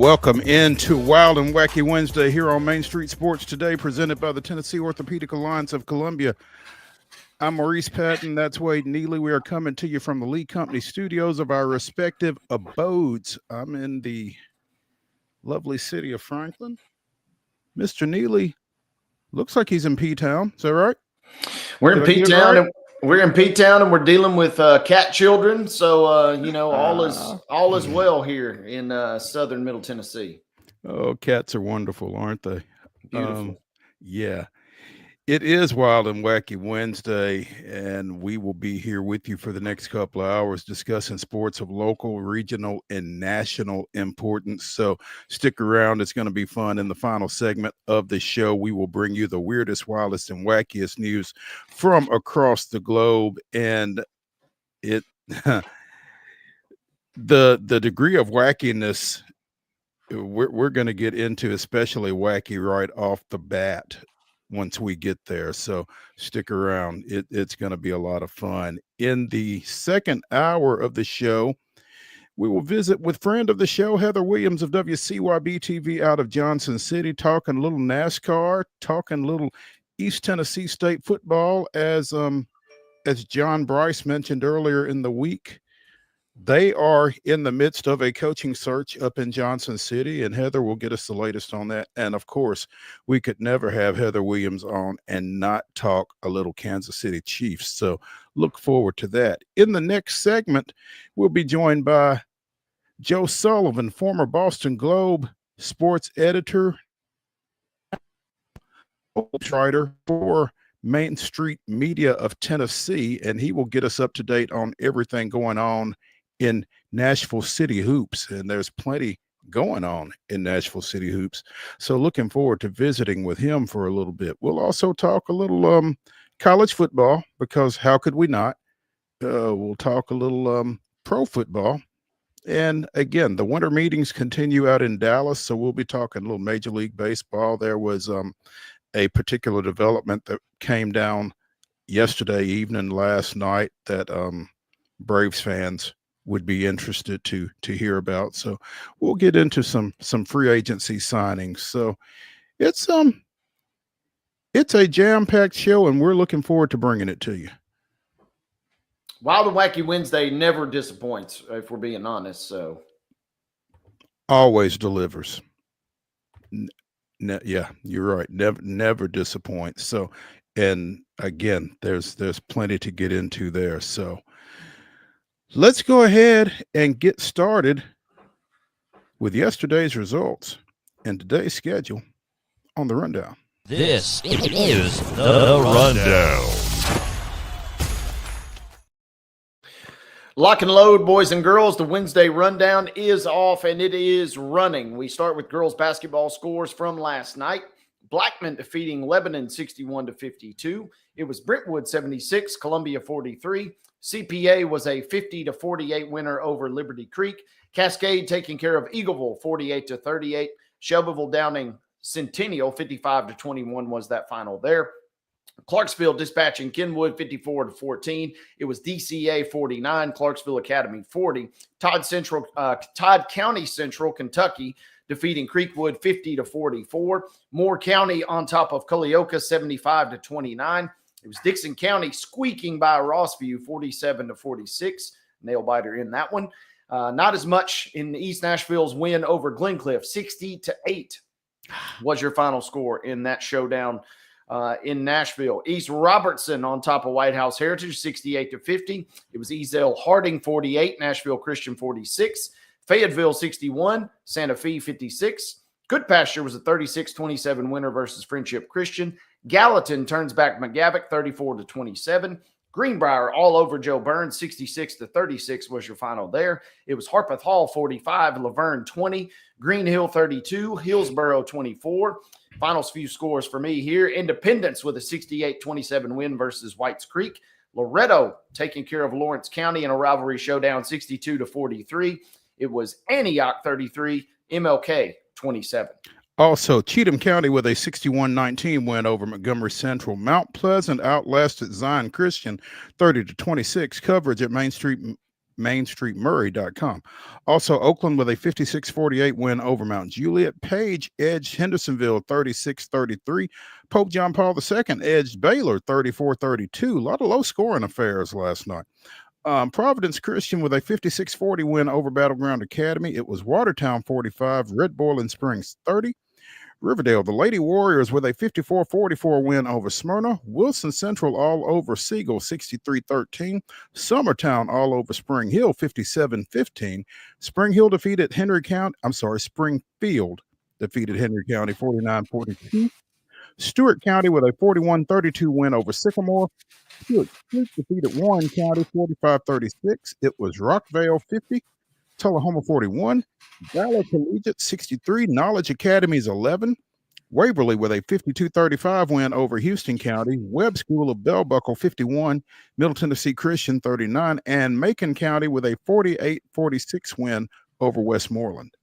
Welcome into Wild and Wacky Wednesday here on Main Street Sports Today, presented by the Tennessee Orthopedic Alliance of Columbia. I'm Maurice Patton. That's Wade Neely. We are coming to you from the Lee Company studios of our respective abodes. I'm in the lovely city of Franklin. Mr. Neely looks like he's in P-Town. Is that right? We're in P-Town, and we're dealing with cat children. So all is well here in southern Middle Tennessee. Oh, cats are wonderful, aren't they? Beautiful. Yeah. It is Wild and Wacky Wednesday, and we will be here with you for the next couple of hours discussing sports of local, regional, and national importance. So stick around. It's going to be fun. In the final segment of the show, we will bring you the weirdest, wildest, and wackiest news from across the globe. And it the degree of wackiness we're going to get into, especially wacky right off the bat once we get there. So stick around. It's going to be a lot of fun. In the second hour of the show, we will visit with friend of the show, Heather Williams of WCYB-TV out of Johnson City, talking a little NASCAR, talking a little East Tennessee State football. As John Bryce mentioned earlier in the week, they are in the midst of a coaching search up in Johnson City, and Heather will get us the latest on that. And, of course, we could never have Heather Williams on and not talk a little Kansas City Chiefs. So look forward to that. In the next segment, we'll be joined by Joe Sullivan, former Boston Globe sports editor, writer for Main Street Media of Tennessee, and he will get us up to date on everything going on in Nashville City Hoops, and there's plenty going on in Nashville City Hoops. So looking forward to visiting with him for a little bit. We'll also talk a little college football, because how could we not? We'll talk a little pro football. And again, the winter meetings continue out in Dallas, so we'll be talking a little Major League Baseball. There was a particular development that came down yesterday evening, last night, that Braves fans would be interested to hear about. So we'll get into some free agency signings. So it's a jam-packed show, and we're looking forward to bringing it to you. Wild and Wacky Wednesday never disappoints, if we're being honest. So always delivers. Yeah, you're right. Never disappoints. So, and again, there's plenty to get into there. So let's go ahead and get started with yesterday's results and today's schedule on the Rundown. This is the Rundown. Lock and load, boys and girls. The Wednesday Rundown is off, and it is running. We start with girls basketball scores from last night. Blackman defeating Lebanon 61-52. It was Brentwood 76, Columbia 43. CPA was a 50-48 winner over Liberty Creek. Cascade taking care of Eagleville 48-38. Shelbyville downing Centennial 55-21 was that final there. Clarksville dispatching Kenwood 54-14. It was DCA 49, Clarksville Academy 40. Todd County Central, Kentucky defeating Creekwood 50-44. Moore County on top of Culleoka 75-29. It was Dixon County squeaking by Rossview 47-46. Nail biter in that one. Not as much in East Nashville's win over Glencliff 60-8 was your final score in that showdown in Nashville. East Robertson on top of White House Heritage 68-50. It was Ezell Harding 48, Nashville Christian 46. Fayetteville 61, Santa Fe 56. Goodpasture was a 36-27 winner versus Friendship Christian. Gallatin turns back McGavock 34-27. Greenbrier all over Joe Burns 66-36 was your final there. It was Harpeth Hall 45, Laverne 20, Green Hill 32, Hillsboro 24. Finals few scores for me here. Independence with a 68-27 win versus Whites Creek. Loretto taking care of Lawrence County in a rivalry showdown 62-43. It was Antioch 33, MLK 27. Also, Cheatham County with a 61-19 win over Montgomery Central. Mount Pleasant outlasted Zion Christian 30-26. Coverage at Main Street mainstreetmurray.com. Also, Oakland with a 56-48 win over Mount Juliet. Page edged Hendersonville 36-33. Pope John Paul II edged Baylor 34-32. A lot of low-scoring affairs last night. Providence Christian with a 56-40 win over Battleground Academy. It was Watertown 45, Red Boiling Springs 30. Riverdale, the Lady Warriors with a 54-44 win over Smyrna. Wilson Central all over Siegel 63-13. Summertown all over Spring Hill 57-15. Springfield defeated Henry County 49-42. Stewart County with a 41-32 win over Sycamore. Stewart Creek defeated Warren County 45-36. It was Rockvale 50, Tullahoma 41, Valor Collegiate 63, Knowledge Academies 11, Waverly with a 52-35 win over Houston County, Webb School of Bell Buckle 51, Middle Tennessee Christian 39, and Macon County with a 48-46 win over Westmoreland.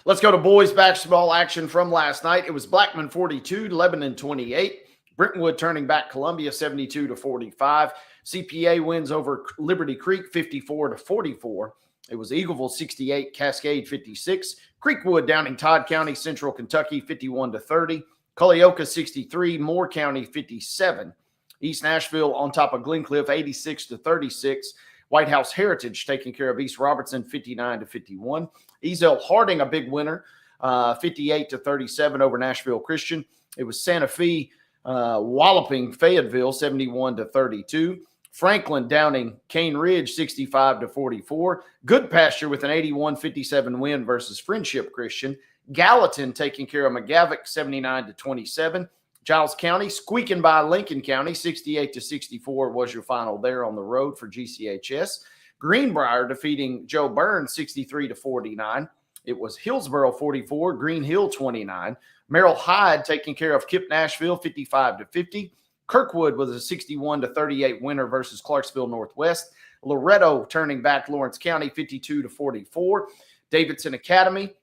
Let's go to boys basketball action from last night. It was Blackman 42, Lebanon 28. Brentwood turning back Columbia 72-45. CPA wins over Liberty Creek 54-44. It was Eagleville 68, Cascade 56. Creekwood downing Todd County, Central Kentucky 51-30. Culleoka 63, Moore County 57. East Nashville on top of Glencliff 86-36. White House Heritage taking care of East Robertson 59-51. Ezel Harding, a big winner, 58-37 over Nashville Christian. It was Santa Fe walloping Fayetteville 71-32. Franklin downing Cane Ridge 65-44. Good Pasture with an 81-57 win versus Friendship Christian. Gallatin taking care of McGavock 79-27. Giles County squeaking by Lincoln County 68-64 was your final there on the road for GCHS. Greenbrier defeating Joe Burns 63-49. It was Hillsboro 44, Green Hill 29. Merrill Hyde taking care of Kip Nashville 55-50. Kirkwood was a 61-38 winner versus Clarksville Northwest. Loretto turning back Lawrence County 52-44. Davidson Academy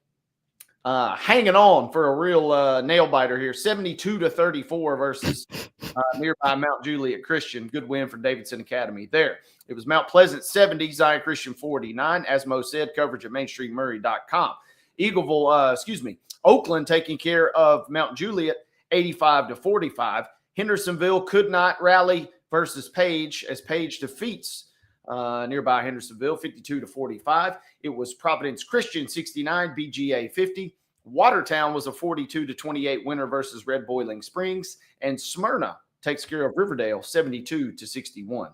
hanging on for a real nail biter here, 72-34 versus nearby Mount Juliet Christian. Good win for Davidson Academy there. It was Mount Pleasant 70, Zion Christian 49. As Mo said, coverage at mainstreetmurray.com. Oakland taking care of Mount Juliet 85-45. Hendersonville could not rally versus Page as Page defeats nearby Hendersonville 52-45. It was Providence Christian 69, BGA 50. Watertown was a 42-28 winner versus Red Boiling Springs, and Smyrna takes care of Riverdale 72-61.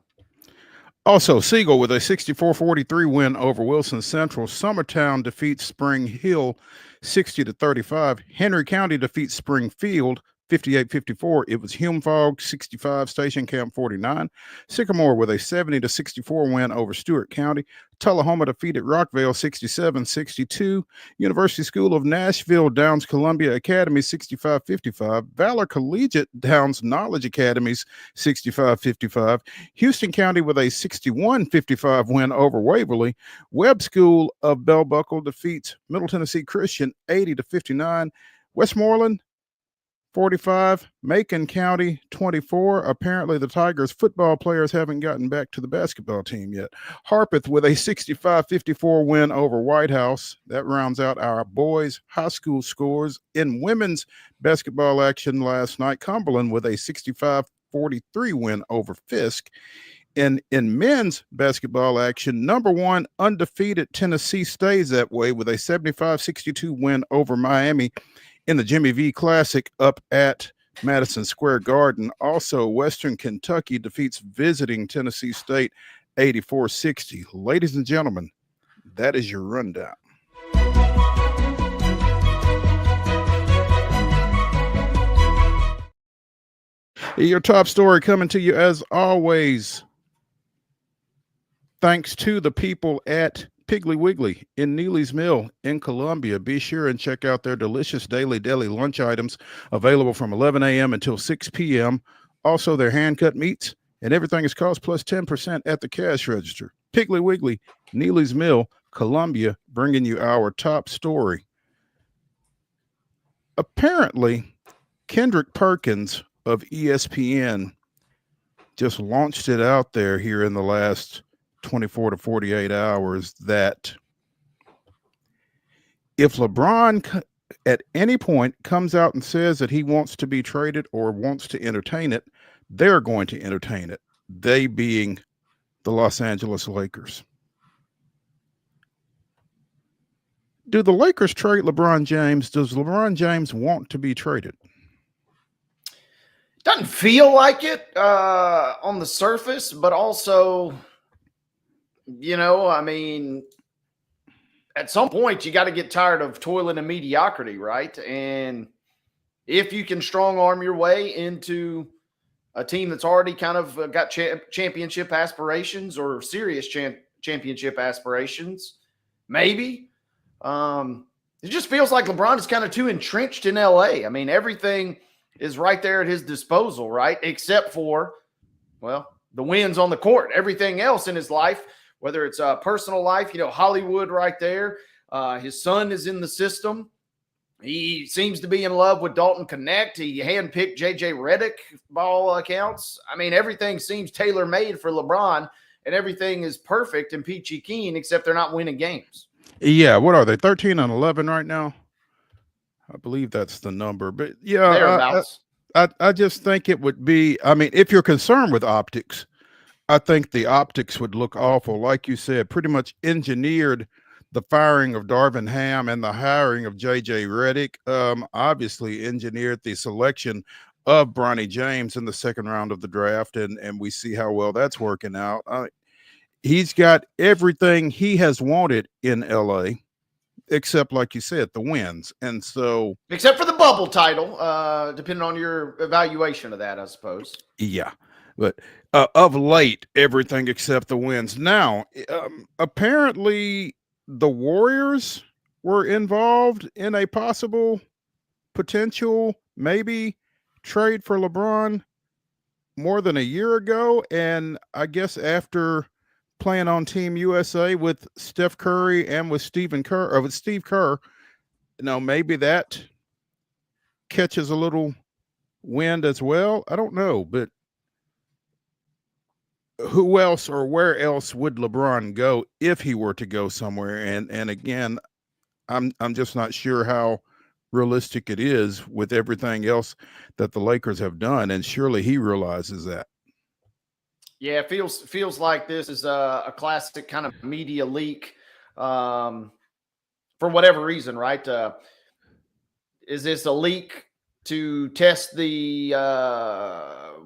Also, Siegel with a 64-43 win over Wilson Central. Summertown defeats Spring Hill 60-35. Henry County defeats Springfield 58-54. It was Hume-Fogg 65, Station Camp 49. Sycamore with a 70-64 win over Stewart County. Tullahoma defeated Rockvale 67-62. University School of Nashville downs Columbia Academy 65-55. Valor Collegiate downs Knowledge Academies 65-55. Houston County with a 61-55 win over Waverly. Webb School of Bell Buckle defeats Middle Tennessee Christian 80-59. Westmoreland 45, Macon County 24. Apparently, the Tigers football players haven't gotten back to the basketball team yet. Harpeth with a 65-54 win over White House. That rounds out our boys' high school scores. In women's basketball action last night, Cumberland with a 65-43 win over Fisk. In men's basketball action, number one undefeated Tennessee stays that way with a 75-62 win over Miami in the Jimmy V Classic up at Madison Square Garden. Also, Western Kentucky defeats visiting Tennessee State 84-60. Ladies and gentlemen, that is your rundown. Your top story coming to you as always, thanks to the people at Piggly Wiggly in Neely's Mill in Columbia. Be sure and check out their delicious daily deli lunch items available from 11 a.m. until 6 p.m. Also, their hand-cut meats and everything is cost plus 10% at the cash register. Piggly Wiggly, Neely's Mill, Columbia, bringing you our top story. Apparently, Kendrick Perkins of ESPN just launched it out there here in the last 24 to 48 hours that if LeBron at any point comes out and says that he wants to be traded or wants to entertain it, they're going to entertain it. They being the Los Angeles Lakers. Do the Lakers trade LeBron James? Does LeBron James want to be traded? Doesn't feel like it on the surface, but also, I mean, at some point you got to get tired of toiling in mediocrity, right? And if you can strong arm your way into a team that's already kind of got championship aspirations or serious championship aspirations, maybe. It just feels like LeBron is kind of too entrenched in LA. I mean, everything is right there at his disposal, right? Except for, well, the wins on the court. Everything else in his life, whether it's a personal life, Hollywood right there. His son is in the system. He seems to be in love with Dalton Connect. He handpicked J.J. Redick by all accounts. I mean, everything seems tailor-made for LeBron, and everything is perfect and peachy keen, except they're not winning games. Yeah, what are they, 13 and 11 right now? I believe that's the number. But, yeah, I just think it would be – I mean, if you're concerned with optics, I think the optics would look awful. Like you said, pretty much engineered the firing of Darvin Ham and the hiring of J.J. Redick, obviously engineered the selection of Bronny James in the second round of the draft, and we see how well that's working out. He's got everything he has wanted in L.A., except, like you said, the wins. And so – except for the bubble title, depending on your evaluation of that, I suppose. Yeah. But of late, everything except the wins. Now, apparently the Warriors were involved in a possible, potential, maybe trade for LeBron more than a year ago. And I guess after playing on Team USA with Steph Curry and with Steve Kerr, maybe that catches a little wind as well. I don't know, but who else or where else would LeBron go if he were to go somewhere? And again, I'm just not sure how realistic it is with everything else that the Lakers have done. And surely he realizes that. Yeah, it feels like this is a classic kind of media leak for whatever reason, right? Is this a leak to test the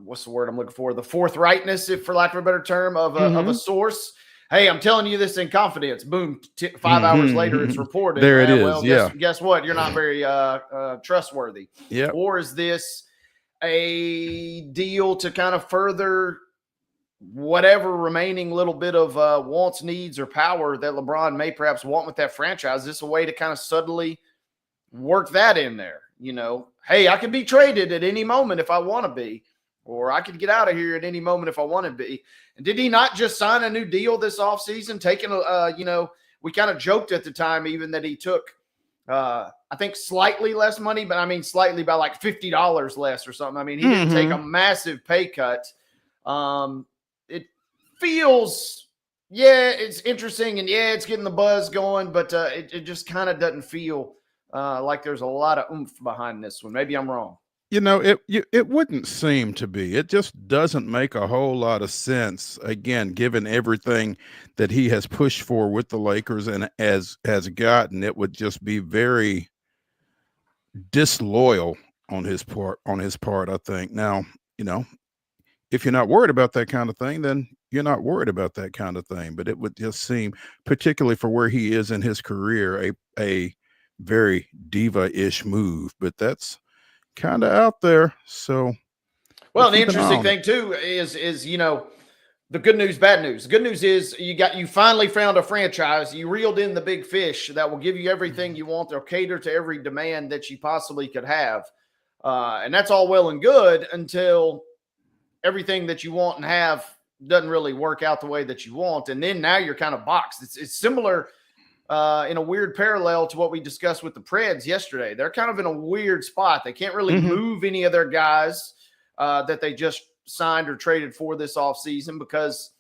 what's the word I'm looking for? The forthrightness, if for lack of a better term, of a source. Hey, I'm telling you this in confidence. Boom, 5 hours later, it's reported. There it is. Well, guess what? You're not very trustworthy. Yeah. Or is this a deal to kind of further whatever remaining little bit of wants, needs, or power that LeBron may perhaps want with that franchise? Is this a way to kind of subtly work that in there? Hey, I could be traded at any moment if I want to be, or I could get out of here at any moment if I want to be. And did he not just sign a new deal this offseason, taking, we kind of joked at the time even that he took, I think slightly less money, but I mean slightly by like $50 less or something. I mean, he didn't take a massive pay cut. It feels, it's interesting, and it's getting the buzz going, but it just kind of doesn't feel like there's a lot of oomph behind this one. Maybe I'm wrong. It wouldn't seem to be. It just doesn't make a whole lot of sense, again, given everything that he has pushed for with the Lakers and has gotten. It would just be very disloyal on his part, I think. Now, if you're not worried about that kind of thing, then you're not worried about that kind of thing. But it would just seem, particularly for where he is in his career, a very diva-ish move. But that's kind of out there. So, well, the interesting thing too is the good news, bad news. The good news is you finally found a franchise. You reeled in the big fish that will give you everything you want. They'll cater to every demand that you possibly could have, and that's all well and good until everything that you want and have doesn't really work out the way that you want, and then now you're kind of boxed. It's similar. In a weird parallel to what we discussed with the Preds yesterday. They're kind of in a weird spot. They can't really move any of their guys that they just signed or traded for this offseason because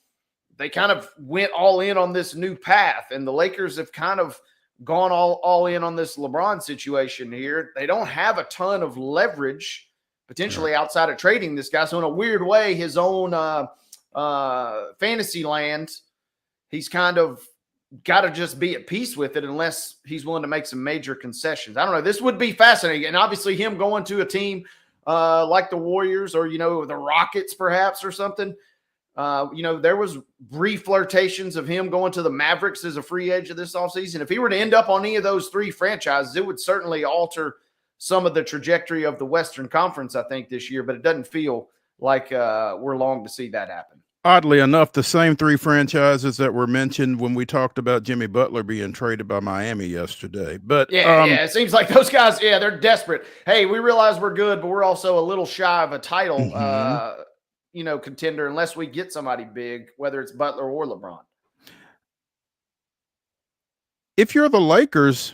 they kind of went all in on this new path, and the Lakers have kind of gone all in on this LeBron situation here. They don't have a ton of leverage potentially outside of trading this guy. So in a weird way, his own fantasy land, he's kind of got to just be at peace with it unless he's willing to make some major concessions. I don't know. This would be fascinating. And obviously him going to a team like the Warriors or, the Rockets perhaps or something. There was brief flirtations of him going to the Mavericks as a free agent this offseason. If he were to end up on any of those three franchises, it would certainly alter some of the trajectory of the Western Conference, I think, this year. But it doesn't feel like we're long to see that happen. Oddly enough, the same three franchises that were mentioned when we talked about Jimmy Butler being traded by Miami yesterday. But it seems like those guys, they're desperate. Hey, we realize we're good, but we're also a little shy of a title, contender unless we get somebody big, whether it's Butler or LeBron. If you're the Lakers,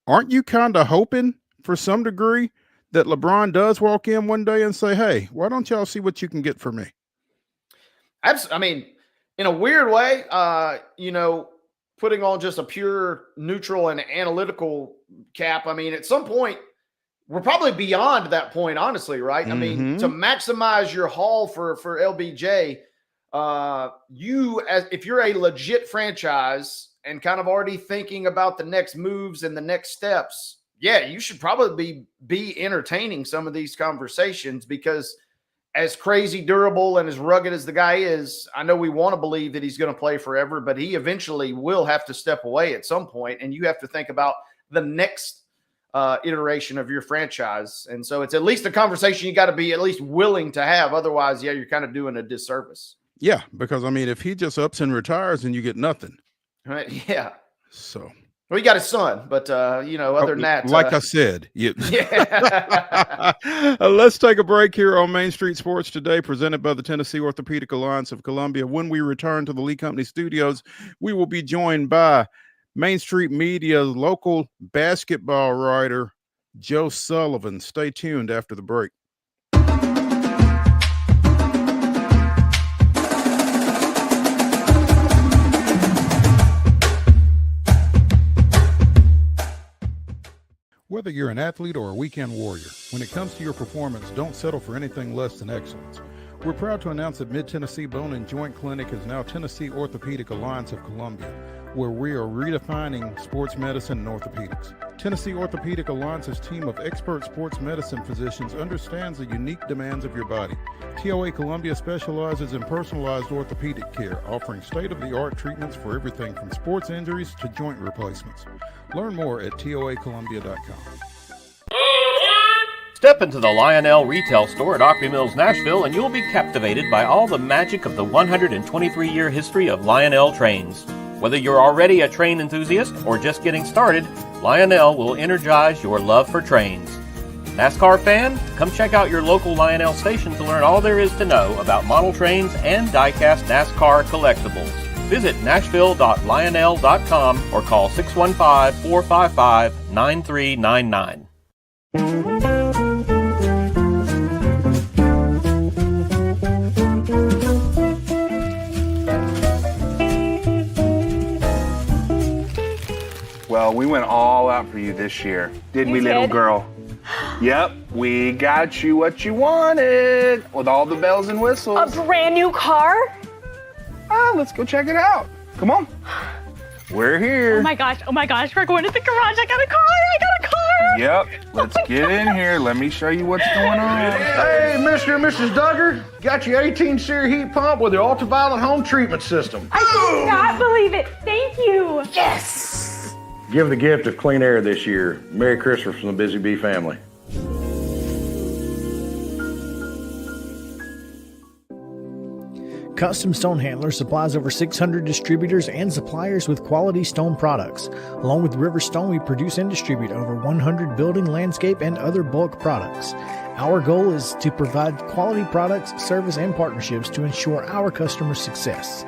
aren't you kind of hoping for some degree that LeBron does walk in one day and say, hey, why don't y'all see what you can get for me? I mean, in a weird way, putting on just a pure neutral and analytical cap. I mean, at some point, we're probably beyond that point, honestly, right? I mean, to maximize your haul for LBJ, if you're a legit franchise and kind of already thinking about the next moves and the next steps, you should probably be entertaining some of these conversations, because as crazy durable and as rugged as the guy is, I know we want to believe that he's going to play forever, but he eventually will have to step away at some point, and you have to think about the next iteration of your franchise. And so it's at least a conversation you got to be at least willing to have. Otherwise, you're kind of doing a disservice. Yeah, because, I mean, if he just ups and retires and you get nothing. Right, yeah. So. Well, he got his son, but, other than that. Like I said. Let's take a break here on Main Street Sports Today, presented by the Tennessee Orthopedic Alliance of Columbia. When we return to the Lee Company studios, we will be joined by Main Street Media's local basketball writer, Joe Sullivan. Stay tuned after the break. Whether you're an athlete or a weekend warrior, when it comes to your performance, don't settle for anything less than excellence. We're proud to announce that Mid-Tennessee Bone and Joint Clinic is now Tennessee Orthopedic Alliance of Columbia, where we are redefining sports medicine and orthopedics. Tennessee Orthopedic Alliance's team of expert sports medicine physicians understands the unique demands of your body. TOA Columbia specializes in personalized orthopedic care, offering state-of-the-art treatments for everything from sports injuries to joint replacements. Learn more at toacolumbia.com. Step into the Lionel retail store at Opry Mills, Nashville, and you'll be captivated by all the magic of the 123-year history of Lionel trains. Whether you're already a train enthusiast or just getting started, Lionel will energize your love for trains. NASCAR fan? Come check out your local Lionel station to learn all there is to know about model trains and die-cast NASCAR collectibles. Visit nashville.lionel.com or call 615-455-9399. Well, we went all out for you this year, didn't we, little girl? Yep, we got you what you wanted with all the bells and whistles. A brand new car? Let's go check it out. Come on. We're here. Oh my gosh, we're going to the garage. I got a car. Yep, let's get in here. Let me show you what's going on. Hey, Mr. and Mrs. Duggar, got your 18 SEER heat pump with your ultraviolet home treatment system. I cannot believe it. Thank you. Yes! Give the gift of clean air this year. Merry Christmas from the Busy Bee family. Custom Stone Handler supplies over 600 distributors and suppliers with quality stone products. Along with River Stone, we produce and distribute over 100 building, landscape, and other bulk products. Our goal is to provide quality products, service, and partnerships to ensure our customers' success.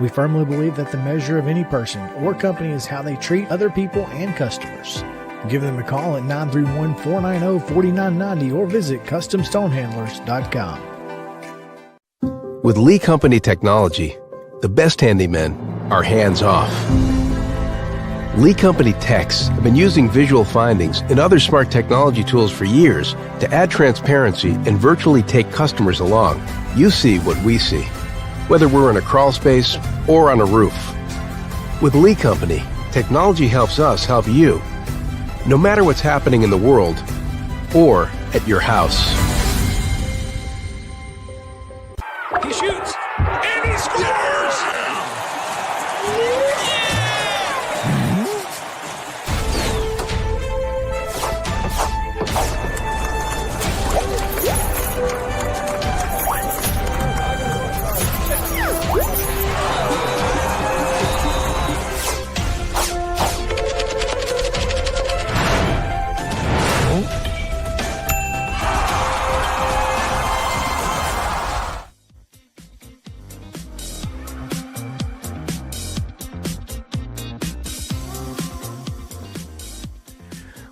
We firmly believe that the measure of any person or company is how they treat other people and customers. Give them a call at 931-490-4990 or visit CustomStonehandlers.com. With Lee Company technology, the best handymen are hands-off. Lee Company techs have been using visual findings and other smart technology tools for years to add transparency and virtually take customers along. You see what we see, whether we're in a crawl space or on a roof. With Lee Company, technology helps us help you, no matter what's happening in the world or at your house. He shoots, and he scores!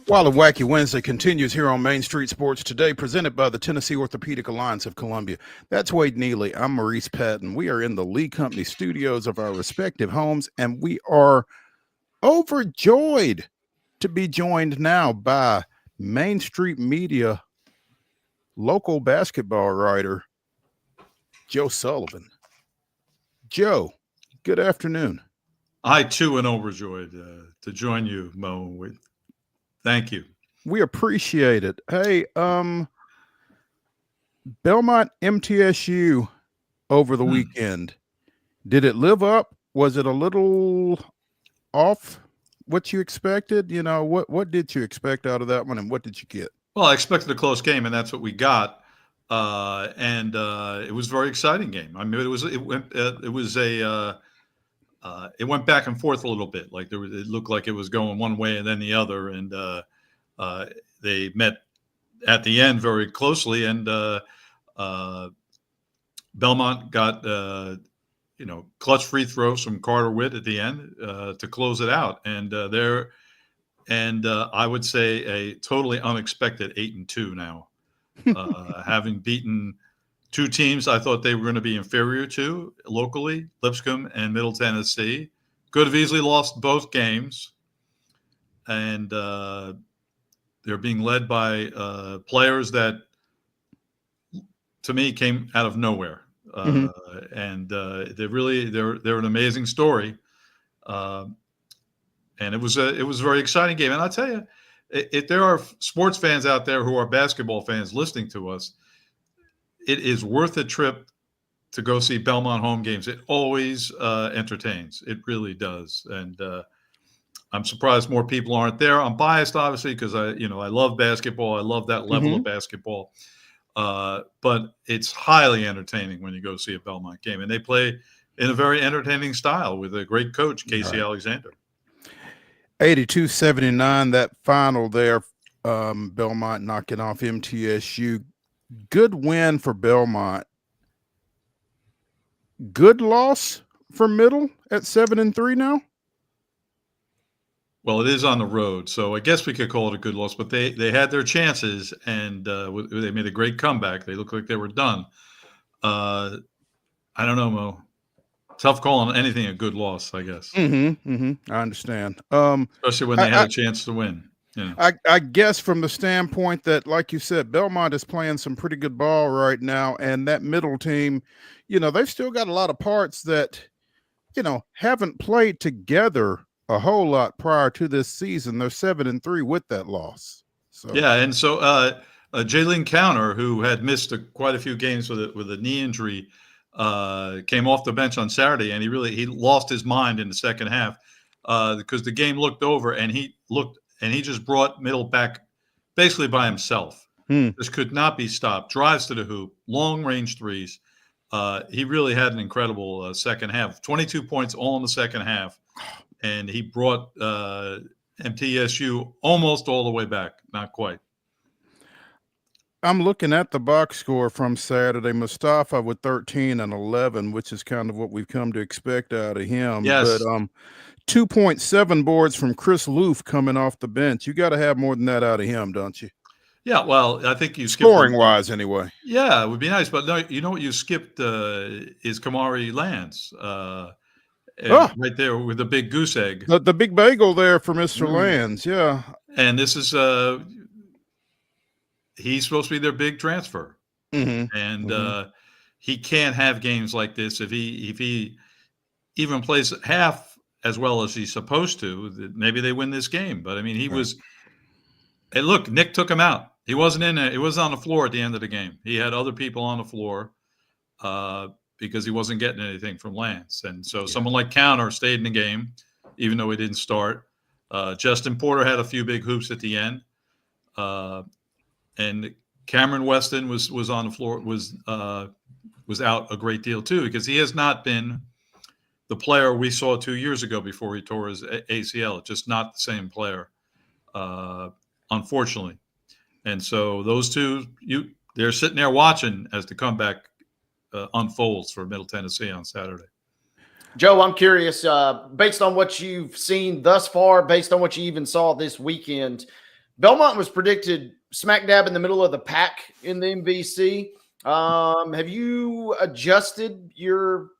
While the Wacky Wednesday continues here on Main Street Sports Today, presented by the Tennessee Orthopedic Alliance of Columbia. That's Wade Neely. I'm Maurice Patton. We are in the Lee Company studios of our respective homes, and we are overjoyed to be joined now by Main Street Media local basketball writer, Joe Sullivan. Joe, good afternoon. I, too, am overjoyed to join you, Mo. Thank you. We appreciate it. Hey, Belmont MTSU over the weekend. Did it live up? Was it a little off what you expected? You know, what did you expect out of that one, and what did you get? Well, I expected a close game, and that's what we got. And it was a very exciting game. I mean, it went back and forth a little bit. Like it looked like it was going one way and then the other, and they met at the end very closely. And Belmont got clutch free throws from Carter Witt at the end to close it out. And I would say a totally unexpected 8-2 now, having beaten two teams I thought they were going to be inferior to locally, Lipscomb and Middle Tennessee. Could have easily lost both games. And they're being led by players that, to me, came out of nowhere. And they're an amazing story. And it was a very exciting game. And I'll tell you, if there are sports fans out there who are basketball fans listening to us, it is worth a trip to go see Belmont home games. It always entertains. It really does. And I'm surprised more people aren't there. I'm biased, obviously, because I love basketball. I love that level of basketball. But it's highly entertaining when you go see a Belmont game. And they play in a very entertaining style with a great coach, Casey Alexander. 82-79, that final there, Belmont knocking off MTSU. Good win for Belmont. Good loss for Middle at 7-3 now. Well, it is on the road, so I guess we could call it a good loss. But they had their chances, and they made a great comeback. They looked like they were done. I don't know, Mo. Tough calling anything a good loss, I guess. I understand. Especially when they had a chance to win. Yeah. I guess from the standpoint that, like you said, Belmont is playing some pretty good ball right now, and that Middle team, they've still got a lot of parts that, haven't played together a whole lot prior to this season. They're 7-3 with that loss. So yeah, and so Jalen Counter, who had missed quite a few games with a knee injury, came off the bench on Saturday, and he lost his mind in the second half because the game looked over, and he just brought Middle back basically by himself. This could not be stopped. Drives to the hoop, long-range threes. He really had an incredible second half. 22 points all in the second half, and he brought MTSU almost all the way back. Not quite. I'm looking at the box score from Saturday. Mustafa with 13 and 11, which is kind of what we've come to expect out of him. Yes. But 2.7 boards from Chris Loof coming off the bench. You got to have more than that out of him, don't you? Yeah, well, I think you skipped Scoring wise, anyway. Yeah, it would be nice, but no, you know what you skipped is Kamari Lands, right there with the big goose egg. The big bagel there for Mr. Lands, yeah. And this is he's supposed to be their big transfer, and he can't have games like this if he even plays half as well as he's supposed to. Maybe they win this game, but I mean, he was. Hey, look, Nick took him out. He wasn't in it. He was on the floor at the end of the game. He had other people on the floor because he wasn't getting anything from Lance. And so someone like Counter stayed in the game, even though he didn't start. Justin Porter had a few big hoops at the end. And Cameron Weston was on the floor, was out a great deal too, because he has not been the player we saw 2 years ago before he tore his ACL. Just not the same player, unfortunately. And so those two, they're sitting there watching as the comeback unfolds for Middle Tennessee on Saturday. Joe, I'm curious, based on what you've seen thus far, based on what you even saw this weekend, Belmont was predicted smack dab in the middle of the pack in the MVC. Have you adjusted your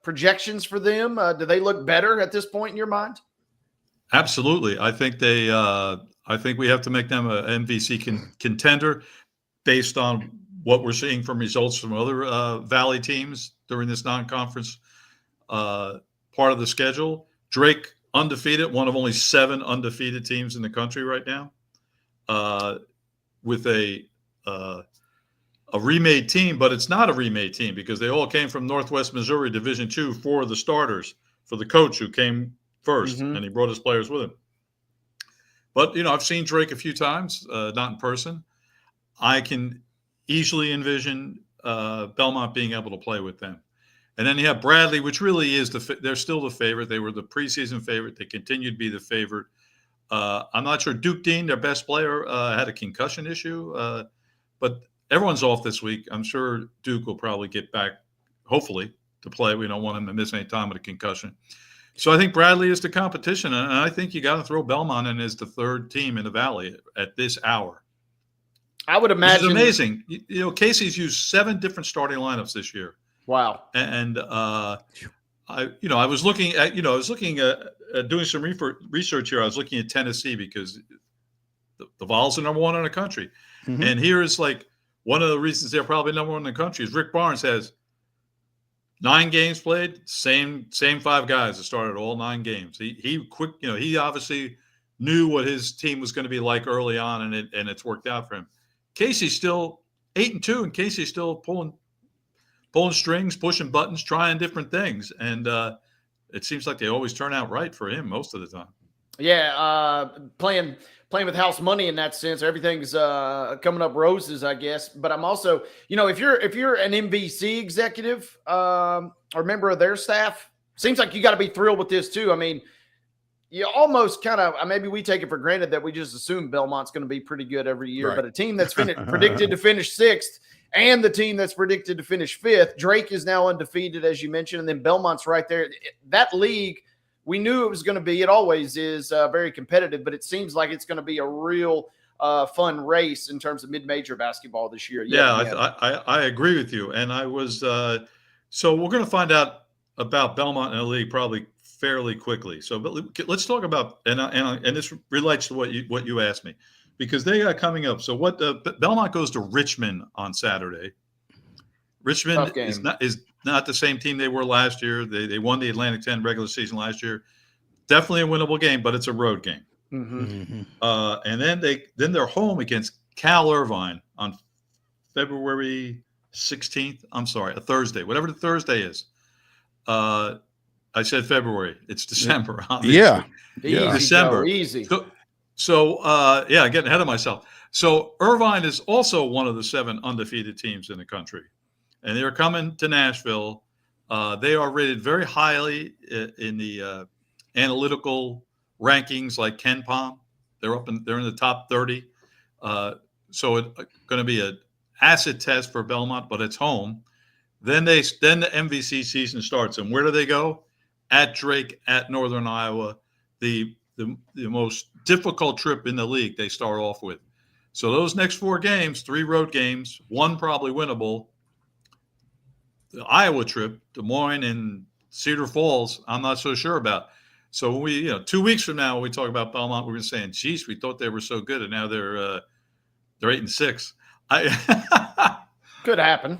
projections for them? Do they look better at this point in your mind? Absolutely. I think I think we have to make them an MVC contender based on what we're seeing from results from other Valley teams during this non-conference part of the schedule. Drake undefeated, one of only 7 undefeated teams in the country right now, with a remade team, but it's not a remade team because they all came from Northwest Missouri Division II for the starters, for the coach who came first, and he brought his players with him. But, I've seen Drake a few times, not in person. I can easily envision Belmont being able to play with them. And then you have Bradley, which really is they're still the favorite. They were the preseason favorite. They continue to be the favorite. I'm not sure. Duke Dean, their best player, had a concussion issue, but everyone's off this week. I'm sure Duke will probably get back, hopefully, to play. We don't want him to miss any time with a concussion. So I think Bradley is the competition, and I think you got to throw Belmont in as the third team in the Valley at this hour. I would imagine. It's amazing. Casey's used 7 different starting lineups this year. Wow. And I was looking at doing some research here. I was looking at Tennessee because the Vols are number 1 in the country, and here is like one of the reasons they're probably number 1 in the country is Rick Barnes has 9 games played, same 5 guys that started all 9 games. He obviously knew what his team was going to be like early on, and it's worked out for him. Casey's still 8-2, and Casey's still pulling strings, pushing buttons, trying different things, and it seems like they always turn out right for him most of the time. Yeah, playing with house money in that sense. Everything's coming up roses, I guess. But I'm also, if you're an MVC executive or member of their staff, seems like you got to be thrilled with this too. I mean, you almost kind of, maybe we take it for granted that we just assume Belmont's going to be pretty good every year. Right. But a team that's predicted to finish 6th and the team that's predicted to finish 5th, Drake is now undefeated, as you mentioned, and then Belmont's right there. That league, we knew it was going to be, it always is very competitive, but it seems like it's going to be a real fun race in terms of mid-major basketball this year. I agree with you. And I was so we're going to find out about Belmont in the league probably fairly quickly. So but let's talk about, and this relates to what you asked me, because they got coming up. So Belmont goes to Richmond on Saturday. Richmond is not the same team they were last year. They won the Atlantic 10 regular season last year. Definitely a winnable game, but it's a road game. And then they're home against Cal Irvine on February 16th. I'm sorry, a Thursday, whatever the Thursday is. I said February. It's December. Obviously. Yeah. December. Easy. So getting ahead of myself. So Irvine is also one of the 7 undefeated teams in the country. And they're coming to Nashville. They are rated very highly in the analytical rankings, like KenPom. They're in the top 30. So it's going to be an acid test for Belmont, but it's home. Then the MVC season starts, and where do they go? At Drake, at Northern Iowa, the most difficult trip in the league. They start off with. So those next 4 games, 3 road games, 1 probably winnable. The Iowa trip, Des Moines and Cedar Falls, I'm not so sure about. So when we, 2 weeks from now, when we talk about Belmont, we're going to say, geez, we thought they were so good, and now they're 8-6. Could happen.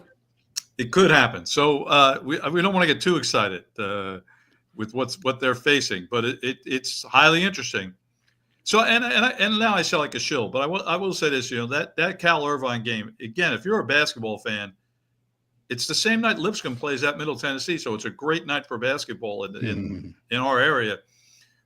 It could happen. So we don't want to get too excited with what they're facing, but it's highly interesting. So and now I sound like a shill, but I will say this, that Cal Irvine game again. If you're a basketball fan, it's the same night Lipscomb plays at Middle Tennessee, so it's a great night for basketball in our area.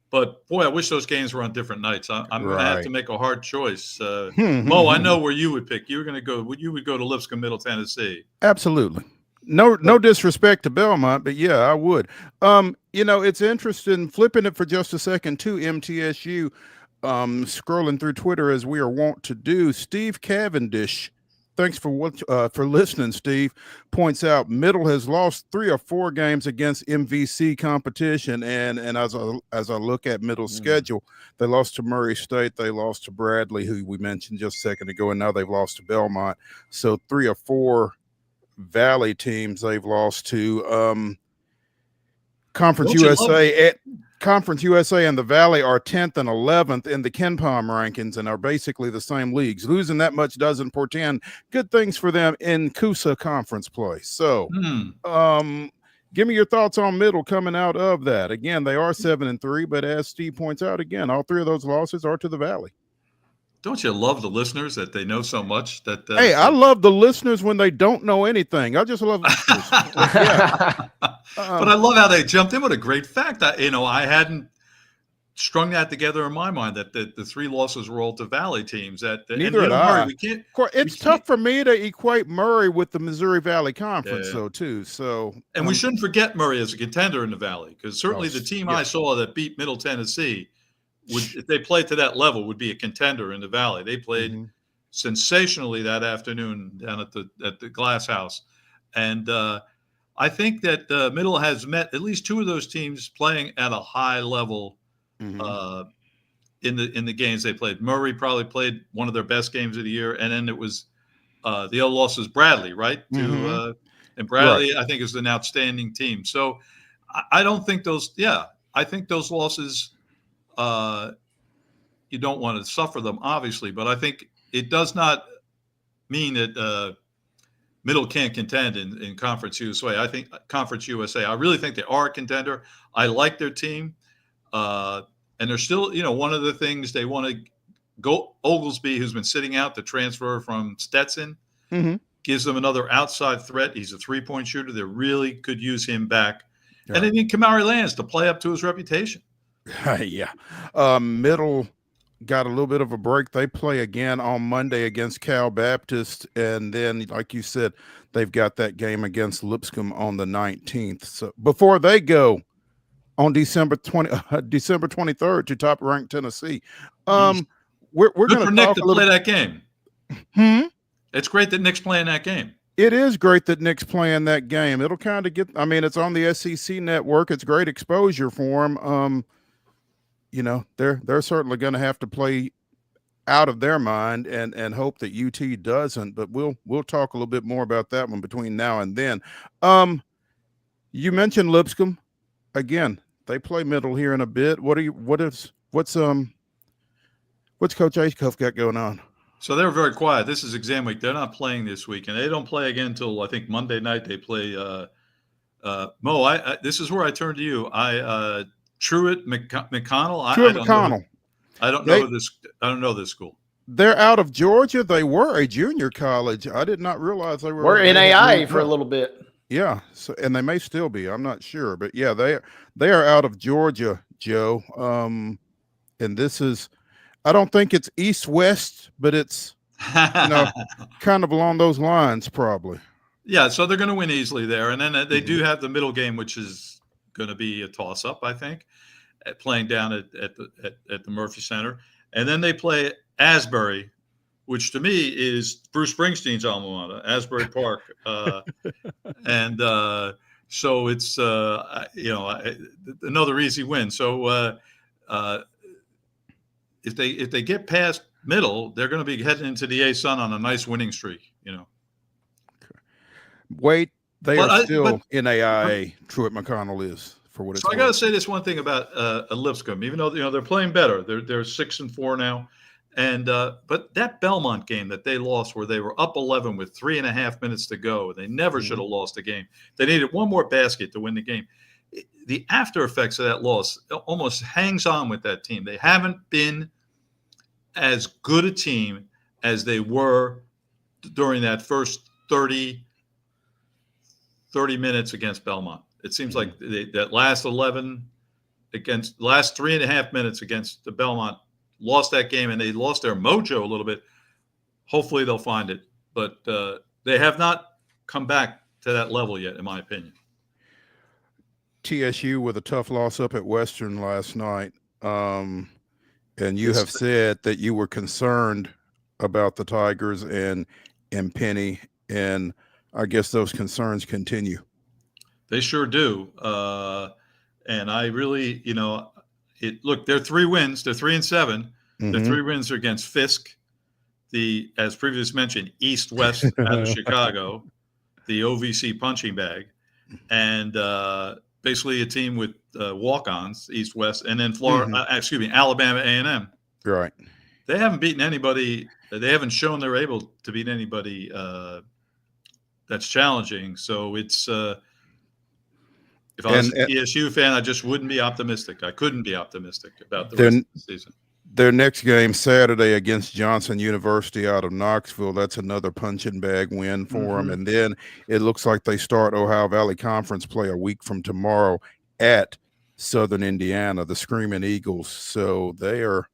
But boy, I wish those games were on different nights. I'm going to have to make a hard choice. Mo, I know where you would pick. You were going to go. You would go to Lipscomb, Middle Tennessee. Absolutely. No disrespect to Belmont, but yeah, I would. It's interesting flipping it for just a second to MTSU. Scrolling through Twitter as we are wont to do. Steve Cavendish, thanks for listening. Steve points out Middle has lost 3 or 4 games against MVC competition, and as I look at Middle's schedule, they lost to Murray State, they lost to Bradley, who we mentioned just a second ago, and now they've lost to Belmont. So 3 or 4 Valley teams they've lost to. Conference USA and the Valley are 10th and 11th in the KenPom rankings and are basically the same leagues. Losing that much doesn't portend good things for them in Coosa conference play. So, give me your thoughts on Middle coming out of that. Again, they are 7-3, but as Steve points out, again, all 3 of those losses are to the Valley. Don't you love the listeners that they know so much? Hey, I love the listeners when they don't know anything. I just love listeners. But I love how they jumped in with a great fact. I hadn't strung that together in my mind that the 3 losses were all to Valley teams. Neither had I. It's tough for me to equate Murray with the Missouri Valley Conference, though, too. So, and we shouldn't forget Murray as a contender in the Valley, because certainly the team I saw that beat Middle Tennessee, if they played to that level, would be a contender in the Valley. They played sensationally that afternoon down at the Glass House, and I think that Middle has met at least 2 of those teams playing at a high level in the games they played. Murray probably played one of their best games of the year, and then it was the other loss was Bradley, right? And Bradley, I think, is an outstanding team. So I don't think those. Yeah, I think those losses. You don't want to suffer them, obviously, but I think it does not mean that Middle can't contend in Conference USA. I think Conference USA, I really think they are a contender. I like their team. And they're still, one of the things they want to go, Oglesby, who's been sitting out the transfer from Stetson, gives them another outside threat. He's a 3-point shooter. They really could use him back. Yeah. And they need Kamari Lands to play up to his reputation. Middle got a little bit of a break. They play again on Monday against Cal Baptist, and then, like you said, they've got that game against Lipscomb on the 19th. So before they go on December 23rd to top-ranked Tennessee, we're going to Nick to play that game. It's great that Nick's playing that game. It is great that Nick's playing that game. It'll kind of get. I mean, it's on the SEC network. It's great exposure for him. They're certainly going to have to play out of their mind and hope that UT doesn't. But we'll talk a little bit more about that one between now and then. You mentioned Lipscomb again. They play Middle here in a bit. What's Coach Acuff got going on? So they're very quiet. This is exam week. They're not playing this week, and they don't play again until I think Monday night. They play. Mo, this is where I turn to you. Truett McConnell. McConnell. I don't know this. I don't know this school. They're out of Georgia. They were a junior college. I did not realize they were. We're NAI for a little bit. Yeah. So, and they may still be. I'm not sure, but yeah, they are out of Georgia, Joe. And this is. I don't think it's east-west, but it's kind of along those lines, probably. Yeah, so they're going to win easily there, and then they do have the middle game, which is going to be a toss-up, I think, playing down at the Murphy Center, and then they play Asbury, which to me is Bruce Springsteen's alma mater, Asbury Park, and so it's another easy win. So. If they get past middle, they're going to be heading into the A-Sun on a nice winning streak, Wait, they But are still in AIA. Truett McConnell is, for what it's So I got to worth. say this one thing about Lipscomb, even though they're playing better, they're 6-4 now, and but that Belmont game that they lost, where they were up 11 with 3.5 minutes to go, they never should have lost the game. They needed one more basket to win the game. The after effects of that loss almost hangs on with that team. They haven't been as good a team as they were during that first 30 minutes against Belmont. It seems like that last 11 against last 3.5 minutes against the Belmont lost that game, and they lost their mojo a little bit. Hopefully they'll find it, but they have not come back to that level yet, in my opinion. TSU with a tough loss up at Western last night. And you have said that you were concerned about the Tigers and Penny, and I guess those concerns continue. They sure do. And I really, look, they're 3 wins. They're 3-7. Their 3 wins are against Fisk, as previously mentioned, East-West out of Chicago, the OVC punching bag, and basically a team with walk-ons, East-West, and then Alabama A&M. Right. They haven't beaten anybody. They haven't shown they're able to beat anybody that's challenging. So it's if I was a TSU fan, I just wouldn't be optimistic. I couldn't be optimistic about the rest of the season. Their next game Saturday against Johnson University out of Knoxville. That's another punching bag win for them. And then it looks like they start Ohio Valley Conference play a week from tomorrow at Southern Indiana, the Screaming Eagles. So they're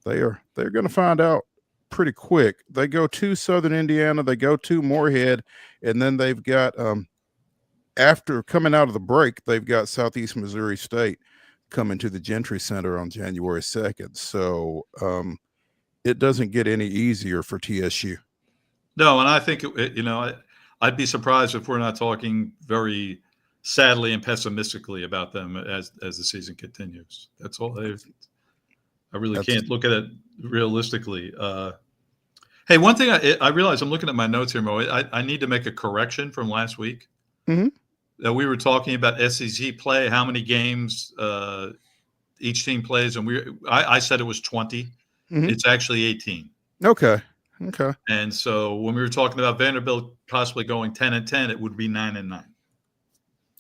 going to find out pretty quick. They go to Southern Indiana, they go to Moorhead, and then they've got after coming out of the break, they've got Southeast Missouri State coming to the Gentry Center on January 2nd. So it doesn't get any easier for TSU. No, and I think, I'd be surprised if we're not talking very sadly and pessimistically about them as the season continues. That's all. I really can't look at it realistically. Hey, one thing I realize, I'm looking at my notes here, Mo. I need to make a correction from last week. That we were talking about SEC play, how many games each team plays, and I said it was 20. It's actually 18. Okay. And so when we were talking about Vanderbilt possibly going 10-10, it would be 9-9.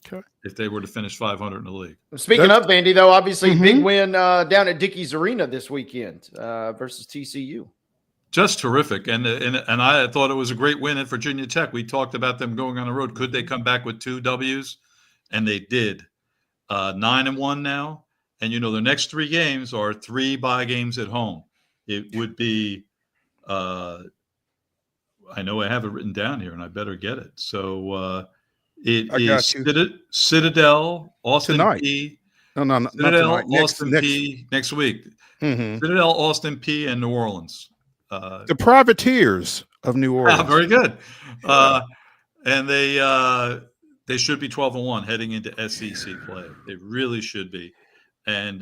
Okay. If they were to finish 500 in the league. Speaking of Vandy, though, obviously big win down at Dickies Arena this weekend versus TCU. Just terrific, and I thought it was a great win at Virginia Tech. We talked about them going on the road. Could they come back with 2 W's? And they did. 9-1 now, and their next 3 games are 3 bye games at home. It would be. I know I have it written down here, and I better get it. So it is Citadel, Austin tonight. P. No, Citadel, not tonight. Austin P. Next week. Citadel, Austin P. and New Orleans. The Privateers of New Orleans. Very good. And they should be 12-1 heading into SEC play. They really should be. And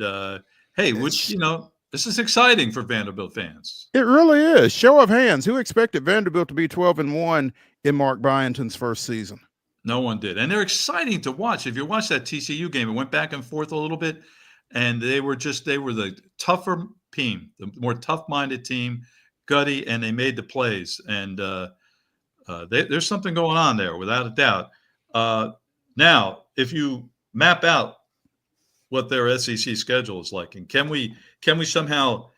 hey, this is exciting for Vanderbilt fans. It really is. Show of hands. Who expected Vanderbilt to be 12-1 in Mark Byington's first season? No one did. And they're exciting to watch. If you watch that TCU game, it went back and forth a little bit. And they were the tougher team, the more tough-minded team, gutty, and they made the plays. And there's something going on there, without a doubt. Now, if you map out what their SEC schedule is like, and can we somehow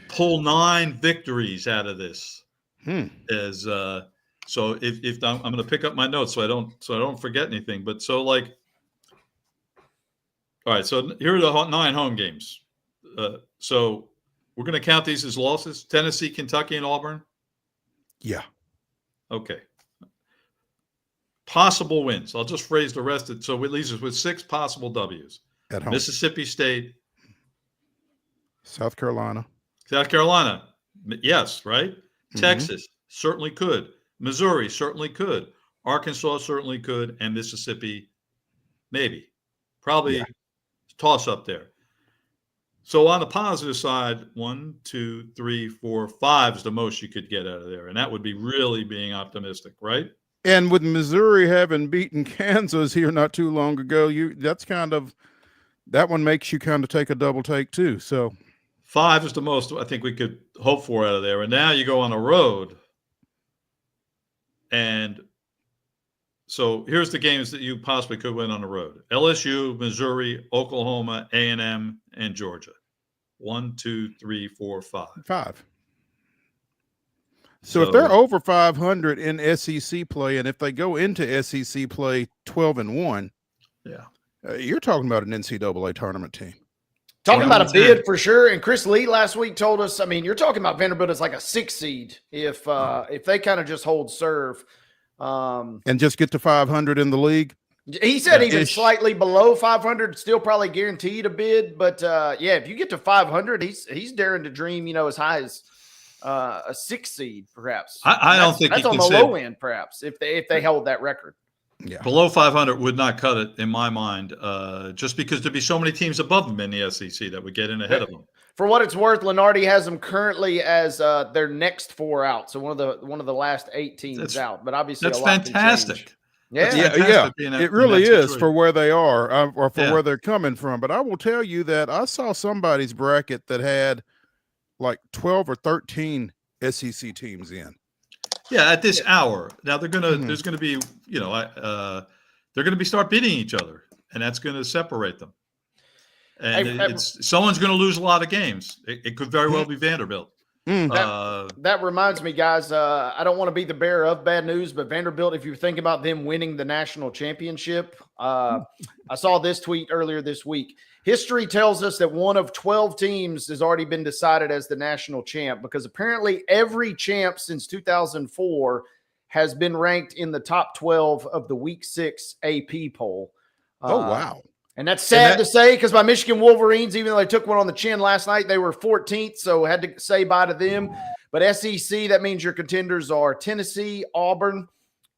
pull 9 victories out of this? So if I'm going to pick up my notes so I don't forget anything. But all right. So here are the 9 home games. So we're going to count these as losses: Tennessee, Kentucky, and Auburn. Yeah. Okay. Possible wins. I'll just phrase the rest. So it leaves us with 6 possible W's. At home. Mississippi State. South Carolina. Yes, right? Texas certainly could. Missouri certainly could. Arkansas certainly could. And Mississippi, maybe. Probably toss up there. So on the positive side, 1, 2, 3, 4, 5 is the most you could get out of there. And that would be really being optimistic, right? And with Missouri having beaten Kansas here not too long ago, that one makes you kind of take a double take too. So 5 is the most I think we could hope for out of there. And now you go on the road. And so here's the games that you possibly could win on the road: LSU, Missouri, Oklahoma, A&M, and Georgia. 1, 2, 3, 4, 5. 5. So if they're over 500 in SEC play, and if they go into SEC play 12-1, yeah, you're talking about an NCAA tournament team. Talking about a bid for sure. And Chris Lee last week told us, I mean, you're talking about Vanderbilt as like a 6 seed if they kind of just hold serve. And just get to 500 in the league. He said even slightly below 500, still probably guaranteed a bid. But yeah, if you get to 500, he's daring to dream, as high as a 6 seed, perhaps. I don't think that's on the low end, perhaps, if they hold that record. Yeah, below 500 would not cut it in my mind, just because there'd be so many teams above them in the SEC that would get in ahead of them. For what it's worth, Lenardi has them currently as their next 4 out, so one of the last 8 teams out. But obviously, that's fantastic. Yeah. It really is for where they are or for where they're coming from. But I will tell you that I saw somebody's bracket that had like 12 or 13 SEC teams in. Yeah, at this hour. Now there's gonna be, they're gonna be start beating each other, and that's gonna separate them. And someone's gonna lose a lot of games. It could very well be Vanderbilt. That reminds me, guys. I don't want to be the bearer of bad news, but Vanderbilt, if you think about them winning the national championship, I saw this tweet earlier this week. History tells us that one of 12 teams has already been decided as the national champ, because apparently every champ since 2004 has been ranked in the top 12 of the Week 6 AP poll. Oh, wow. And that's sad to say, because my Michigan Wolverines, even though they took one on the chin last night, they were 14th, so had to say bye to them. But SEC, that means your contenders are Tennessee, Auburn,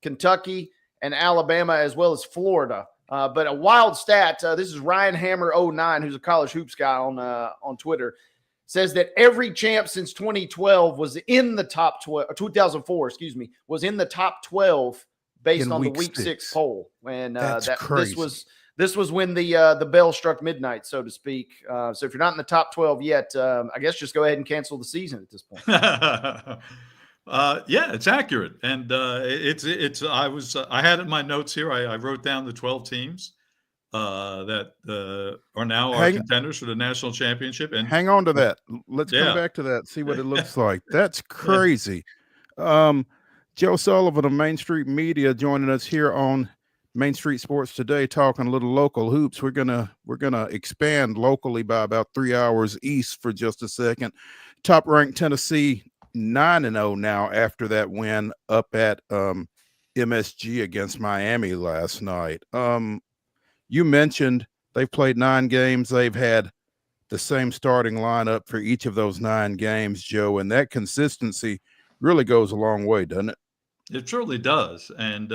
Kentucky, and Alabama, as well as Florida. But a wild stat, this is Ryan Hammer 09, who's a college hoops guy on Twitter, says that every champ since 2012 was in the top 12, 2004, was in the top 12 based on the Week 6 poll. And that's crazy. This was when the bell struck midnight, so to speak. So if you're not in the top 12 yet, I guess just go ahead and cancel the season at this point. Yeah, it's accurate, and it's. I had it in my notes here. I wrote down the 12 teams that are now our contenders for the national championship. And hang on to that. Let's come back to that. See what it looks like. That's crazy. Joe Sullivan of Main Street Media joining us here on Main Street Sports Today, talking a little local hoops. We're gonna expand locally by about 3 hours east for just a second. Top ranked Tennessee 9-0 now after that win up at MSG against Miami last night. You mentioned they've played 9 games. They've had the same starting lineup for each of those 9 games, Joe, and that consistency really goes a long way, doesn't it? It surely does. And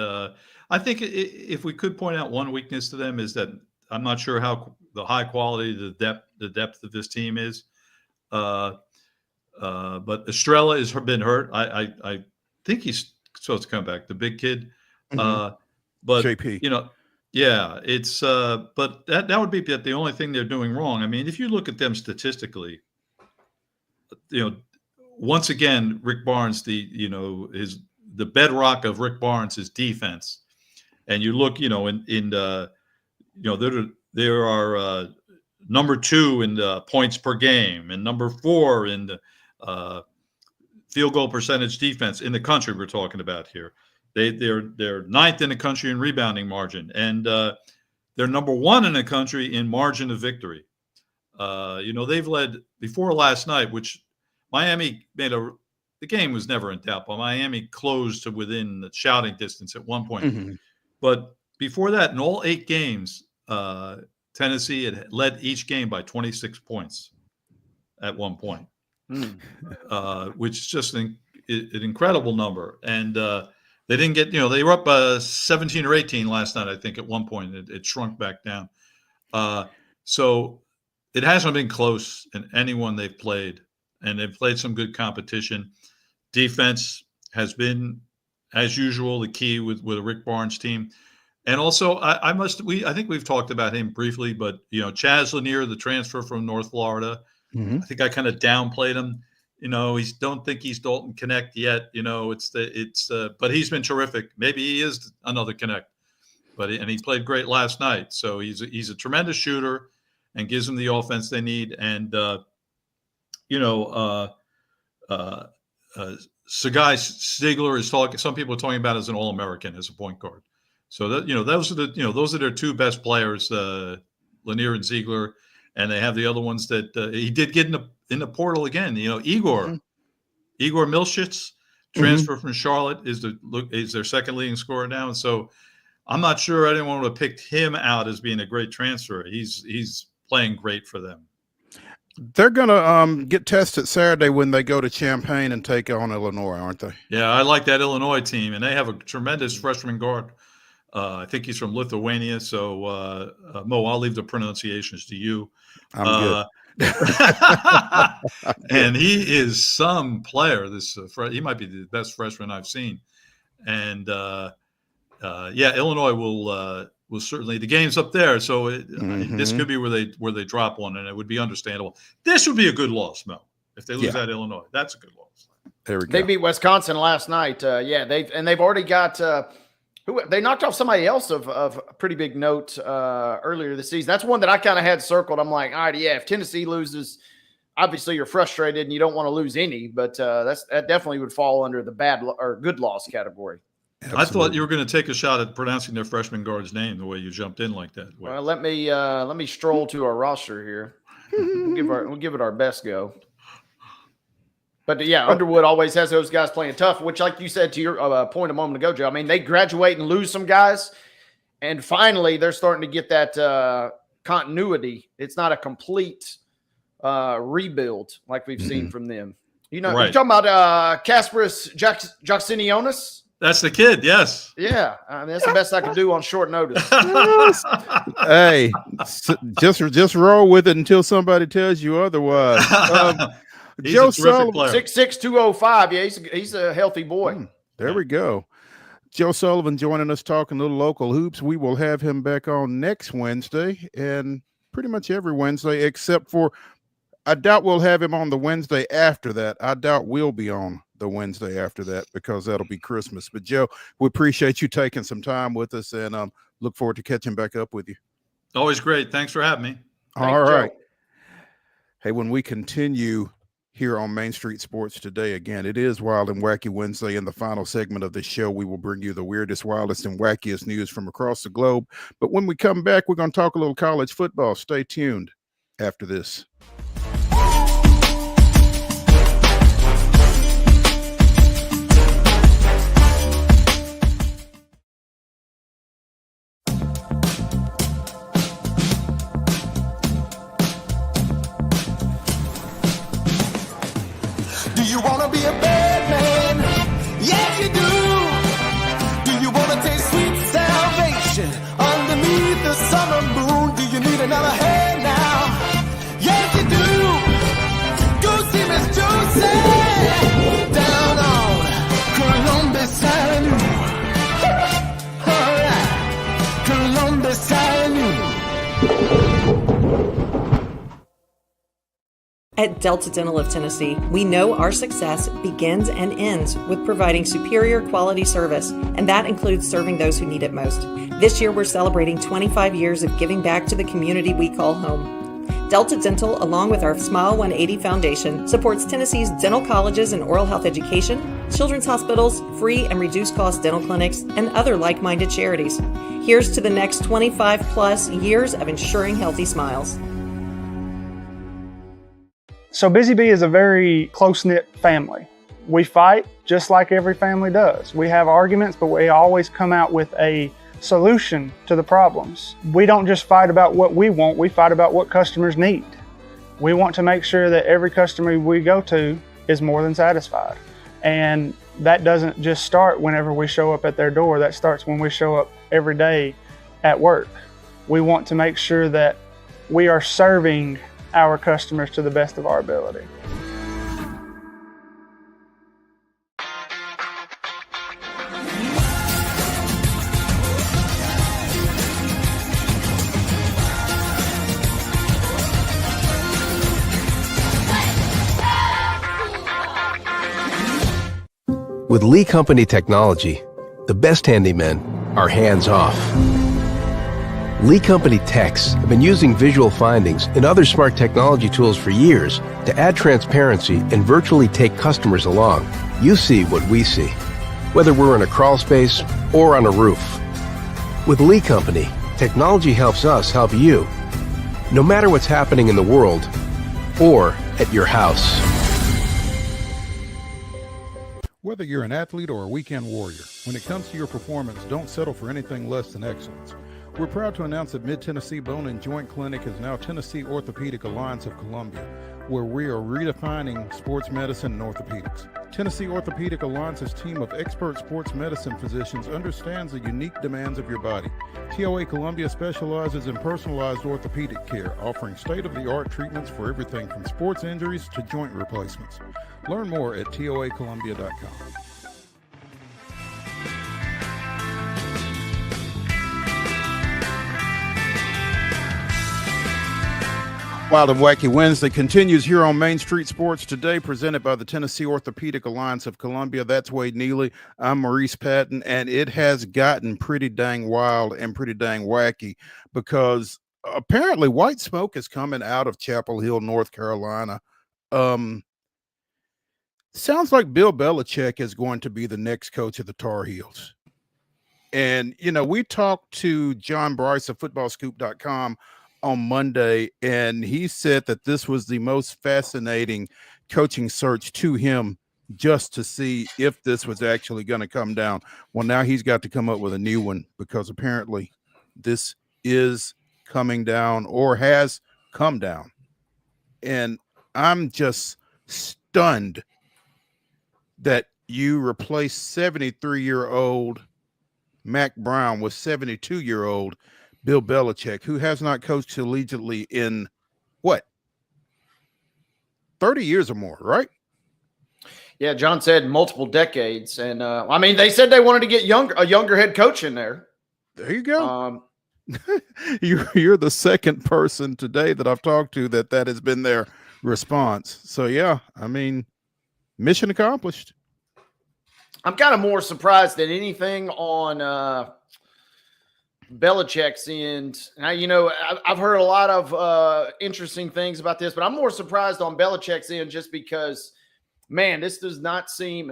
I think if we could point out one weakness to them is that I'm not sure how the high quality, the depth of this team is. But Estrella has been hurt. I think he's supposed to come back, the big kid. But JP. It's but that would be the only thing they're doing wrong. I mean, if you look at them statistically, once again, Rick Barnes, the bedrock of Rick Barnes is defense. And you look, there are number 2 in the points per game and number 4 in the field goal percentage defense in the country we're talking about here. They're 9th in the country in rebounding margin, and they're number 1 in the country in margin of victory. They've led before last night, which Miami the game was never in doubt, but Miami closed to within the shouting distance at one point. Mm-hmm. But before that, in all 8 games, Tennessee had led each game by 26 points at one point, which is just an incredible number. And they didn't get, they were up 17 or 18 last night, I think, at one point. It shrunk back down. So it hasn't been close in anyone they've played, and they've played some good competition. Defense has been, as usual, the key with a Rick Barnes team. And also, I think we've talked about him briefly, but Chaz Lanier, the transfer from North Florida, I think I kind of downplayed him. Don't think he's Dalton Connect yet. But he's been terrific. Maybe he is another Connect, and he played great last night. So he's a tremendous shooter and gives them the offense they need. And Sagai Stigler is talking. Some people are talking about as an All-American as a point guard. So that those are their two best players, Lanier and Ziegler, and they have the other ones that he did get in the portal again. Igor Milshitz, transfer from Charlotte, is their second leading scorer now. And so I'm not sure anyone would have picked him out as being a great transfer. He's playing great for them. They're going to get tested Saturday when they go to Champaign and take on Illinois, aren't they? Yeah, I like that Illinois team, and they have a tremendous freshman guard. I think he's from Lithuania. So, Mo, I'll leave the pronunciations to you. I'm good. And he is some player. He might be the best freshman I've seen. And Illinois will certainly. The game's up there, so this could be where they drop one, and it would be understandable. This would be a good loss, Mo, if they lose at Illinois. That's a good loss. There we go. They beat Wisconsin last night. They've already got. They knocked off somebody else of a pretty big note earlier this season. That's one that I kind of had circled. I'm like, all right, if Tennessee loses, obviously you're frustrated and you don't want to lose any, but that definitely would fall under the bad or good loss category. Absolutely. I thought you were going to take a shot at pronouncing their freshman guard's name the way you jumped in like that. Well, let me stroll to our roster here. We'll give it our best go. But Underwood always has those guys playing tough, which, like you said to your point a moment ago, Joe, I mean, they graduate and lose some guys, and finally they're starting to get that continuity. It's not a complete rebuild like we've seen from them. You're talking about Kasparis Jacksinionis? That's the kid, yes. Yeah, I mean, that's the best I could do on short notice. Hey, just roll with it until somebody tells you otherwise. Joe Sullivan, 6'6", 205. Yeah, he's a healthy boy. There we go. Joe Sullivan joining us talking a little local hoops. We will have him back on next Wednesday and pretty much every Wednesday, except for I doubt we'll have him on the Wednesday after that. I doubt we'll be on the Wednesday after that because that'll be Christmas. But Joe, we appreciate you taking some time with us and look forward to catching back up with you. Always great. Thanks for having me. All right. Hey, when we continue here on Main Street Sports today, again, it is Wild and Wacky Wednesday. In the final segment of the show, we will bring you the weirdest, wildest, and wackiest news from across the globe. But when we come back, we're going to talk a little college football. Stay tuned after this. You wanna be a bad man? Yes, you do. Do you wanna taste sweet salvation underneath the summer moon? Do you need another hand now? Yes, you do. Go see Miss Josie down on Columbus Avenue. All right, Columbus Avenue. At Delta Dental of Tennessee, we know our success begins and ends with providing superior quality service, and that includes serving those who need it most. This year, we're celebrating 25 years of giving back to the community we call home. Delta Dental, along with our Smile 180 Foundation, supports Tennessee's dental colleges and oral health education, children's hospitals, free and reduced cost dental clinics, and other like-minded charities. Here's to the next 25 plus years of ensuring healthy smiles. So Busy Bee is a very close-knit family. We fight just like every family does. We have arguments, but we always come out with a solution to the problems. We don't just fight about what we want, we fight about what customers need. We want to make sure that every customer we go to is more than satisfied. And that doesn't just start whenever we show up at their door, that starts when we show up every day at work. We want to make sure that we are serving our customers to the best of our ability. With Lee Company technology, the best handymen are hands-off. Lee Company techs have been using visual findings and other smart technology tools for years to add transparency and virtually take customers along. You see what we see, whether we're in a crawl space or on a roof. With Lee Company, technology helps us help you, no matter what's happening in the world or at your house. Whether you're an athlete or a weekend warrior, when it comes to your performance, don't settle for anything less than excellence. We're proud to announce that Mid-Tennessee Bone and Joint Clinic is now Tennessee Orthopedic Alliance of Columbia, where we are redefining sports medicine and orthopedics. Tennessee Orthopedic Alliance's team of expert sports medicine physicians understands the unique demands of your body. TOA Columbia specializes in personalized orthopedic care, offering state-of-the-art treatments for everything from sports injuries to joint replacements. Learn more at toacolumbia.com. Wild and Wacky Wednesday continues here on Main Street Sports Today, presented by the Tennessee Orthopedic Alliance of Columbia. That's Wade Neely. I'm Maurice Patton, and it has gotten pretty dang wild and pretty dang wacky because apparently white smoke is coming out of Chapel Hill, North Carolina. Sounds like Bill Belichick is going to be the next coach of the Tar Heels. And, you know, we talked to John Bryce of footballscoop.com on Monday, and he said that this was the most fascinating coaching search to him just to see if this was actually going to come down. Well, now he's got to come up with a new one because apparently this is coming down or has come down. And I'm just stunned that you replace 73-year-old Mac Brown with 72-year-old Bill Belichick, who has not coached collegiately in what, 30 years or more, right? Yeah, John said multiple decades. And I mean, they said they wanted to get a younger head coach in there. There you go. You're the second person today that I've talked to that has been their response. So, yeah, I mean, mission accomplished. I'm kind of more surprised than anything on Belichick's end. Now, you know, I've heard a lot of interesting things about this, but I'm more surprised on Belichick's end just because, man, this does not seem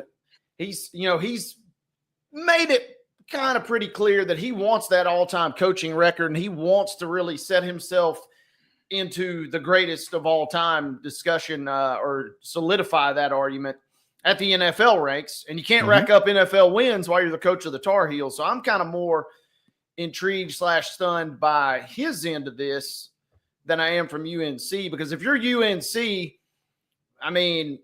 he's made it kind of pretty clear that he wants that all-time coaching record, and he wants to really set himself into the greatest of all time discussion or solidify that argument at the NFL ranks. And you can't rack up NFL wins while you're the coach of the Tar Heels. So I'm kind of more intrigued / stunned by his end of this than I am from UNC, because if you're UNC, I mean,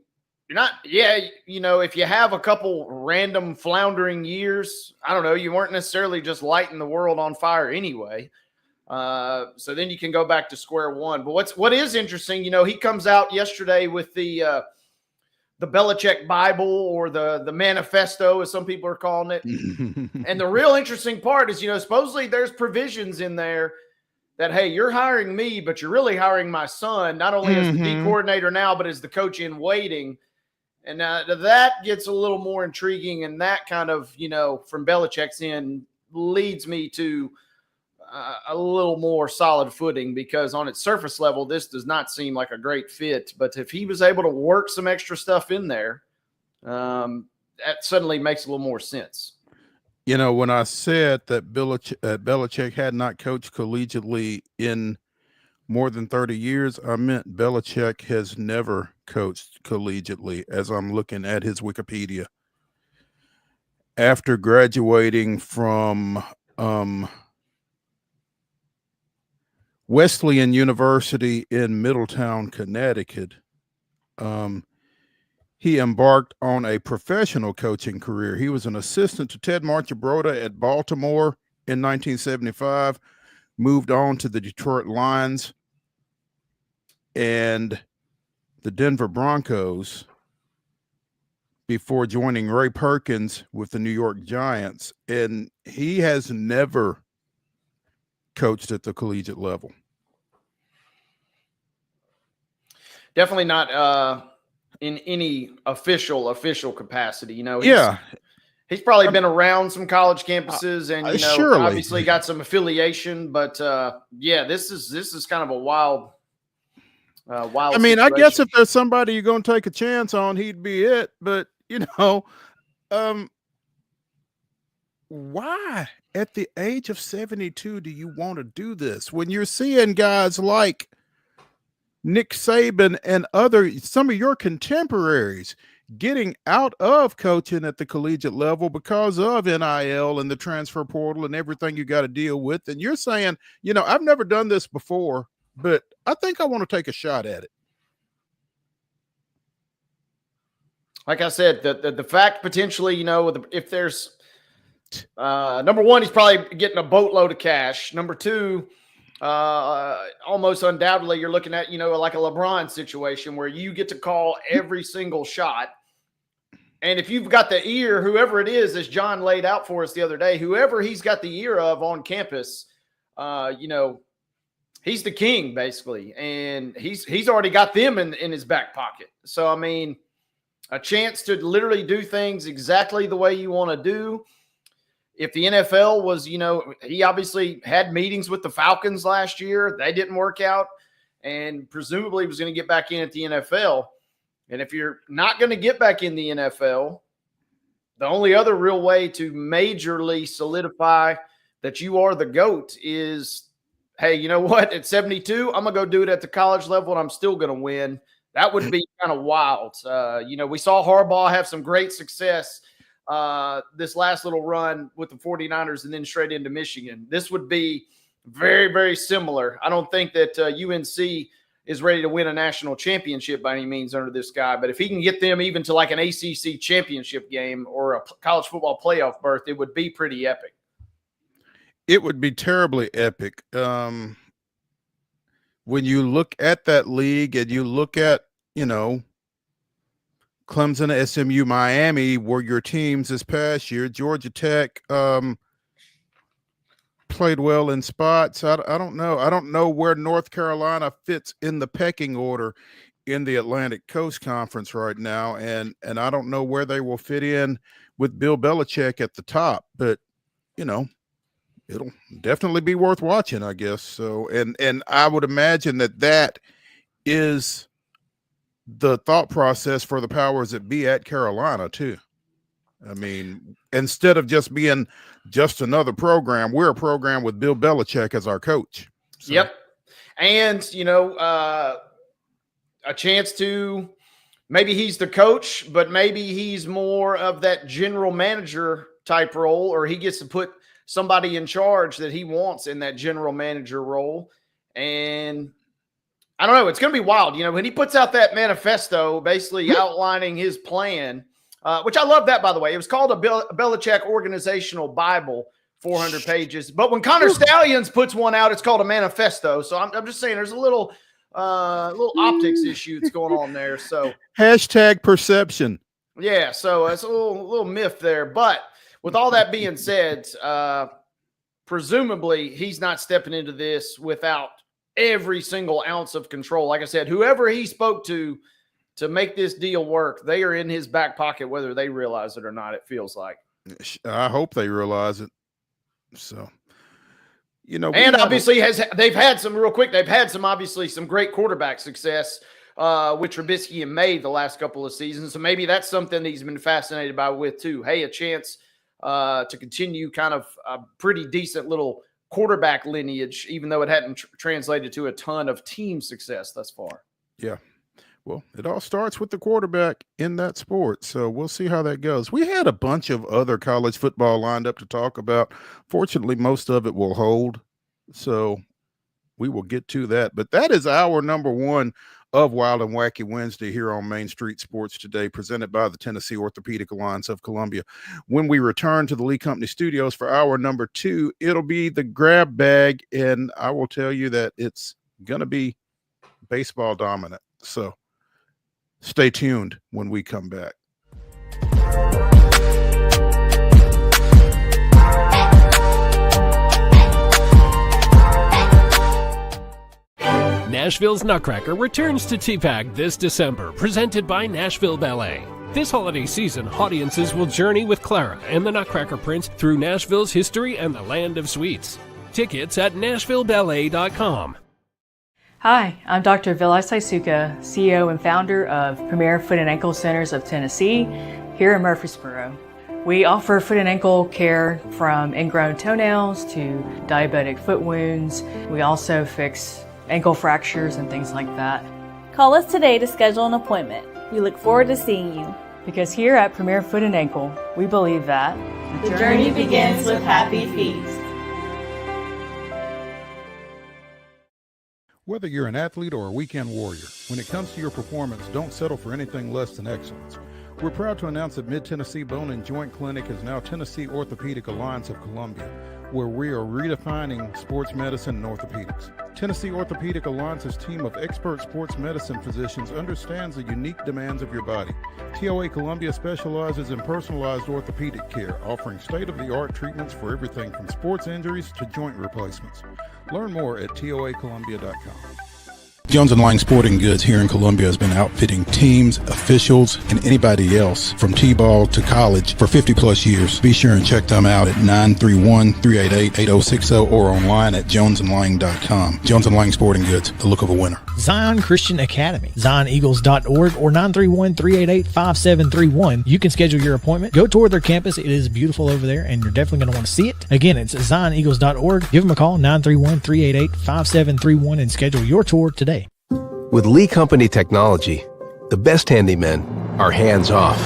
you're not, you know, if you have a couple random floundering years, I don't know, you weren't necessarily just lighting the world on fire anyway. So then you can go back to square one. But what is interesting, you know, he comes out yesterday with the Belichick Bible, or the manifesto, as some people are calling it. And the real interesting part is, you know, supposedly there's provisions in there that, hey, you're hiring me, but you're really hiring my son, not only as the D coordinator now, but as the coach in waiting. And that gets a little more intriguing. And that kind of, you know, from Belichick's end leads me to a little more solid footing, because on its surface level, this does not seem like a great fit. But if he was able to work some extra stuff in there, that suddenly makes a little more sense. You know, when I said that Belichick had not coached collegiately in more than 30 years, I meant Belichick has never coached collegiately, as I'm looking at his Wikipedia. After graduating from Wesleyan University in Middletown, Connecticut, he embarked on a professional coaching career. He was an assistant to Ted Marchibroda at Baltimore in 1975, moved on to the Detroit Lions, and the Denver Broncos before joining Ray Perkins with the New York Giants, and he has never coached at the collegiate level. Definitely not in any official capacity. You know, he's probably been around some college campuses and, you know, surely. obviously got some affiliation, but yeah, this is kind of a wild I mean, I guess if there's somebody you're going to take a chance on, he'd be it. But, you know, why at the age of 72 do you want to do this when you're seeing guys like Nick Saban and some of your contemporaries getting out of coaching at the collegiate level because of NIL and the transfer portal and everything you got to deal with? And you're saying, you know, I've never done this before, but I think I want to take a shot at it. Like I said, the fact potentially, you know, if there's number one, he's probably getting a boatload of cash. Number two, almost undoubtedly, you're looking at, you know, like a LeBron situation where you get to call every single shot. And if you've got the ear, whoever it is, as John laid out for us the other day, whoever he's got the ear of on campus, you know, he's the king basically. And he's already got them in his back pocket. So, I mean, a chance to literally do things exactly the way you want to do. If the NFL was, you know, he obviously had meetings with the Falcons last year. They didn't work out and presumably was going to get back in at the NFL. And if you're not going to get back in the NFL, the only other real way to majorly solidify that you are the GOAT is, hey, you know what? At 72, I'm going to go do it at the college level and I'm still going to win. That would be kind of wild. You know, we saw Harbaugh have some great success this last little run with the 49ers and then straight into Michigan. This would be very, very similar. I don't think that UNC is ready to win a national championship by any means under this guy, but if he can get them even to like an ACC championship game or a college football playoff berth, it would be pretty epic. It would be terribly epic. When you look at that league and you look at, you know, Clemson, SMU, Miami were your teams this past year. Georgia Tech played well in spots. I don't know. I don't know where North Carolina fits in the pecking order in the Atlantic Coast Conference right now, and I don't know where they will fit in with Bill Belichick at the top. But you know, it'll definitely be worth watching, I guess. So, and I would imagine that is the thought process for the powers that be at Carolina too. I mean, instead of just being just another program, we're a program with Bill Belichick as our coach. So. Yep. And, you know, a chance to maybe he's the coach, but maybe he's more of that general manager type role, or he gets to put somebody in charge that he wants in that general manager role. And I don't know. It's going to be wild. You know, when he puts out that manifesto, basically outlining his plan, which I love that, by the way. It was called a Belichick Organizational Bible, 400 pages. But when Connor Stallions puts one out, it's called a manifesto. So I'm just saying there's a little optics issue that's going on there. So #perception. Yeah, so it's a little myth there. But with all that being said, presumably he's not stepping into this without every single ounce of control. Like I said, whoever he spoke to make this deal work, they are in his back pocket, whether they realize it or not, it feels like. I hope they realize it. So, you know, and obviously they've had some obviously some great quarterback success with Trubisky and May the last couple of seasons. So maybe that's something that he's been fascinated by with too. Hey, a chance to continue kind of a pretty decent little quarterback lineage, even though it hadn't translated to a ton of team success thus far. Yeah. Well, it all starts with the quarterback in that sport. So we'll see how that goes. We had a bunch of other college football lined up to talk about. Fortunately, most of it will hold. So we will get to that. But that is our number one of Wild and Wacky Wednesday here on Main Street Sports Today, presented by the Tennessee Orthopedic Alliance of Columbia. When we return to the Lee Company Studios for hour number 2, it'll be the grab bag. And I will tell you that it's going to be baseball dominant. So stay tuned when we come back. Nashville's Nutcracker returns to TPAC this December, presented by Nashville Ballet. This holiday season, audiences will journey with Clara and the Nutcracker Prince through Nashville's history and the land of sweets. Tickets at NashvilleBallet.com. Hi, I'm Dr. Vilay Saisuka, CEO and founder of Premier Foot and Ankle Centers of Tennessee here in Murfreesboro. We offer foot and ankle care from ingrown toenails to diabetic foot wounds. We also fix ankle fractures and things like that. Call us today to schedule an appointment. We look forward to seeing you. Because here at Premier Foot and Ankle, we believe that the journey begins with happy feet. Whether you're an athlete or a weekend warrior, when it comes to your performance, don't settle for anything less than excellence. We're proud to announce that Mid-Tennessee Bone and Joint Clinic is now Tennessee Orthopedic Alliance of Columbia, where we are redefining sports medicine and orthopedics. Tennessee Orthopedic Alliance's team of expert sports medicine physicians understands the unique demands of your body. TOA Columbia specializes in personalized orthopedic care, offering state-of-the-art treatments for everything from sports injuries to joint replacements. Learn more at toacolumbia.com. Jones & Lang Sporting Goods here in Columbia has been outfitting teams, officials, and anybody else from T-ball to college for 50 plus years. Be sure and check them out at 931-388-8060 or online at jonesandlang.com. Jones & Lang Sporting Goods, the look of a winner. Zion Christian Academy, zioneagles.org or 931-388-5731. You can schedule your appointment. Go tour their campus. It is beautiful over there, and you're definitely going to want to see it. Again, it's zioneagles.org. Give them a call, 931-388-5731, and schedule your tour today. With Lee Company technology, the best handymen are hands-off.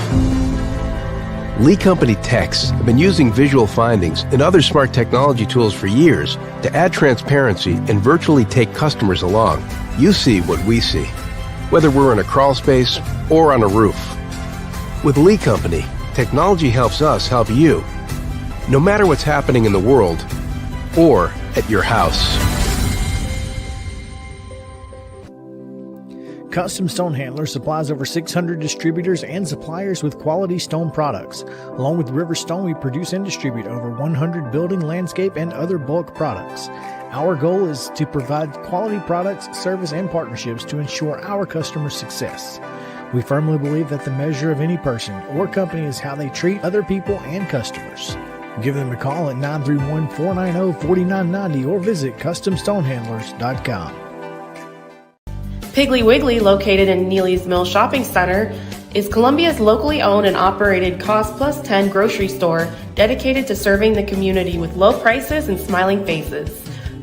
Lee Company techs have been using visual findings and other smart technology tools for years to add transparency and virtually take customers along. You see what we see, whether we're in a crawl space or on a roof. With Lee Company, technology helps us help you, no matter what's happening in the world or at your house. Custom Stone Handlers supplies over 600 distributors and suppliers with quality stone products. Along with River Stone, we produce and distribute over 100 building, landscape, and other bulk products. Our goal is to provide quality products, service, and partnerships to ensure our customers' success. We firmly believe that the measure of any person or company is how they treat other people and customers. Give them a call at 931-490-4990 or visit CustomStonehandlers.com. Piggly Wiggly, located in Neely's Mill Shopping Center, is Columbia's locally owned and operated Cost Plus 10 grocery store dedicated to serving the community with low prices and smiling faces.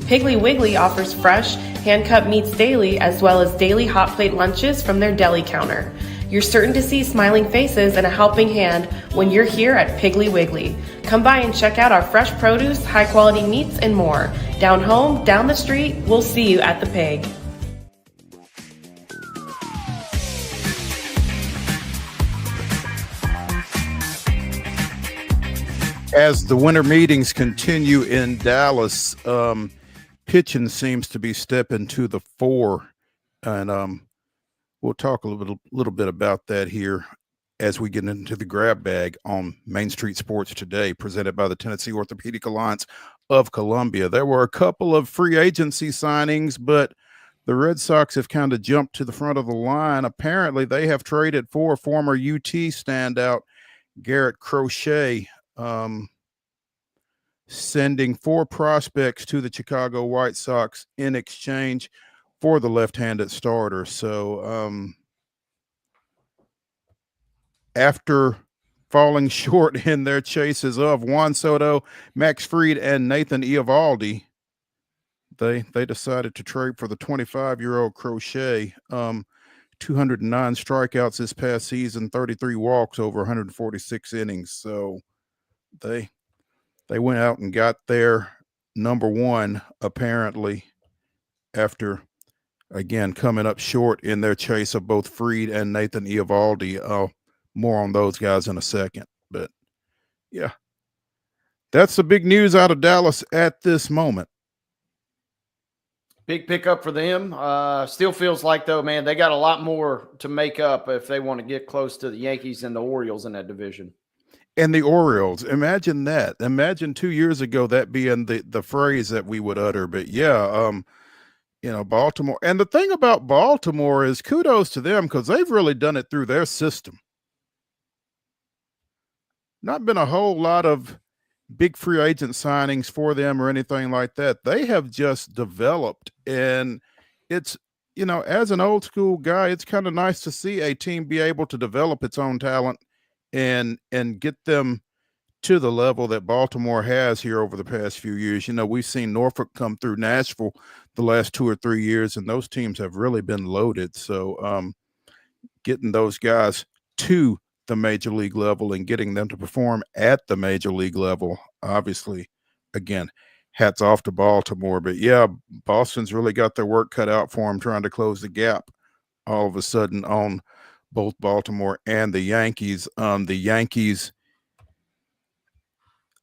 Piggly Wiggly offers fresh, hand-cut meats daily as well as daily hot plate lunches from their deli counter. You're certain to see smiling faces and a helping hand when you're here at Piggly Wiggly. Come by and check out our fresh produce, high-quality meats, and more. Down home, down the street, we'll see you at the Pig. As the winter meetings continue in Dallas, pitching seems to be stepping to the fore, and we'll talk a little bit about that here as we get into the grab bag on Main Street Sports Today, presented by the Tennessee Orthopedic Alliance of Columbia. There were a couple of free agency signings, but the Red Sox have kind of jumped to the front of the line. Apparently, they have traded for former UT standout Garrett Crochet, sending 4 prospects to the Chicago White Sox in exchange for the left-handed starter. So after falling short in their chases of Juan Soto, Max Fried, and Nathan Eovaldi, they decided to trade for the 25-year-old Crochet. 209 strikeouts this past season, 33 walks over 146 innings. So they went out and got their number one, apparently, after, again, coming up short in their chase of both Fried and Nathan Eovaldi. More on those guys in a second. But, yeah, that's the big news out of Dallas at this moment. Big pickup for them. Still feels like, though, man, they got a lot more to make up if they want to get close to the Yankees and the Orioles in that division. And the Orioles, imagine that. Imagine 2 years ago that being the phrase that we would utter. But yeah, Baltimore. And the thing about Baltimore is kudos to them because they've really done it through their system. Not been a whole lot of big free agent signings for them or anything like that. They have just developed, and it's, as an old school guy, it's kind of nice to see a team be able to develop its own talent and get them to the level that Baltimore has here over the past few years. We've seen Norfolk come through Nashville the last 2 or 3 years, and those teams have really been loaded. So getting those guys to the major league level and getting them to perform at the major league level, obviously, again, hats off to Baltimore. But yeah, Boston's really got their work cut out for them trying to close the gap all of a sudden on both Baltimore and the Yankees. The Yankees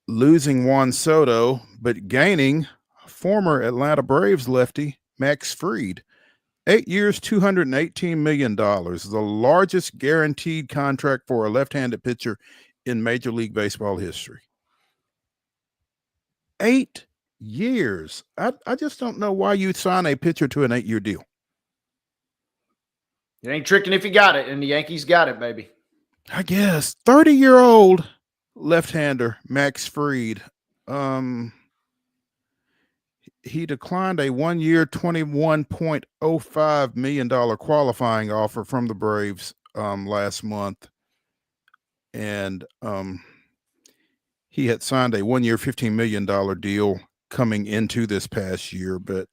losing Juan Soto, but gaining former Atlanta Braves lefty Max Fried. 8 years, $218 million, the largest guaranteed contract for a left-handed pitcher in Major League Baseball history. 8 years. I just don't know why you'd sign a pitcher to an 8-year deal. It ain't tricking if you got it, and the Yankees got it, baby. I guess. 30-year-old left-hander Max Fried. He declined a 1-year, $21.05 million qualifying offer from the Braves last month. And he had signed a 1-year, $15 million deal coming into this past year. But,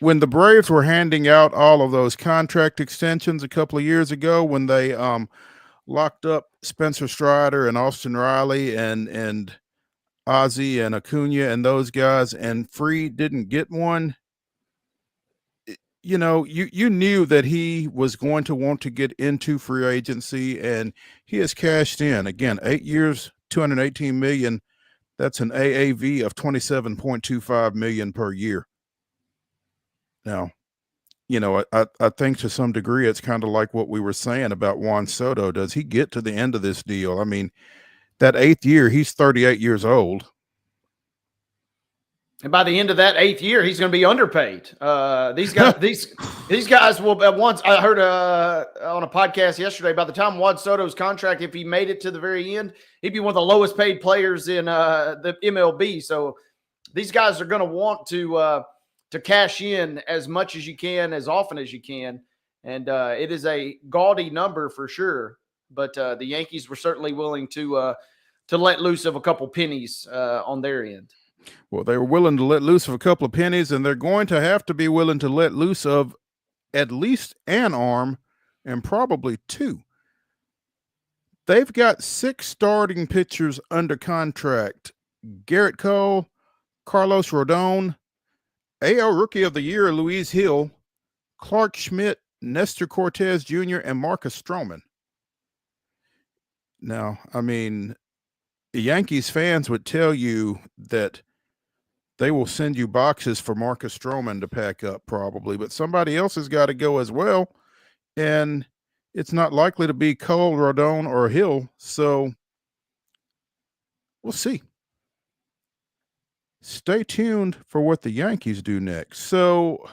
when the Braves were handing out all of those contract extensions a couple of years ago, when they locked up Spencer Strider and Austin Riley and Ozzie and Acuna and those guys, and Fried didn't get one, you knew that he was going to want to get into free agency, and he has cashed in. Again, 8 years, $218 million. That's an AAV of $27.25 million per year. Now, I think to some degree it's kind of like what we were saying about Juan Soto. Does he get to the end of this deal? I mean, that 8th year, he's 38 years old. And by the end of that 8th year, he's going to be underpaid. These guys, these guys will. Once I heard on a podcast yesterday, by the time Juan Soto's contract, if he made it to the very end, he'd be one of the lowest paid players in the MLB. So these guys are going to want to cash in as much as you can, as often as you can, and it is a gaudy number for sure. But the Yankees were certainly willing to let loose of a couple pennies on their end. Well, they were willing to let loose of a couple of pennies, and they're going to have to be willing to let loose of at least an arm and probably 2. They've got 6 starting pitchers under contract. Garrett Cole, Carlos Rodon, AL Rookie of the Year Luis Hill, Clark Schmidt, Nestor Cortez Jr., and Marcus Stroman. Now, I mean, the Yankees fans would tell you that they will send you boxes for Marcus Stroman to pack up probably, but somebody else has got to go as well, and it's not likely to be Cole, Rodon, or Hill, so we'll see. Stay tuned for what the Yankees do next. So,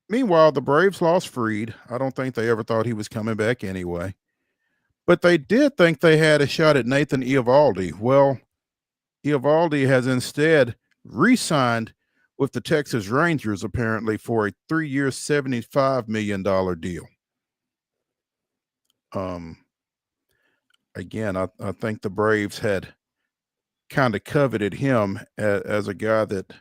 meanwhile, the Braves lost Fried. I don't think they ever thought he was coming back anyway. But they did think they had a shot at Nathan Eovaldi. Well, Eovaldi has instead re-signed with the Texas Rangers, apparently, for a 3-year, $75 million deal. Again, I think the Braves had kind of coveted him as a guy that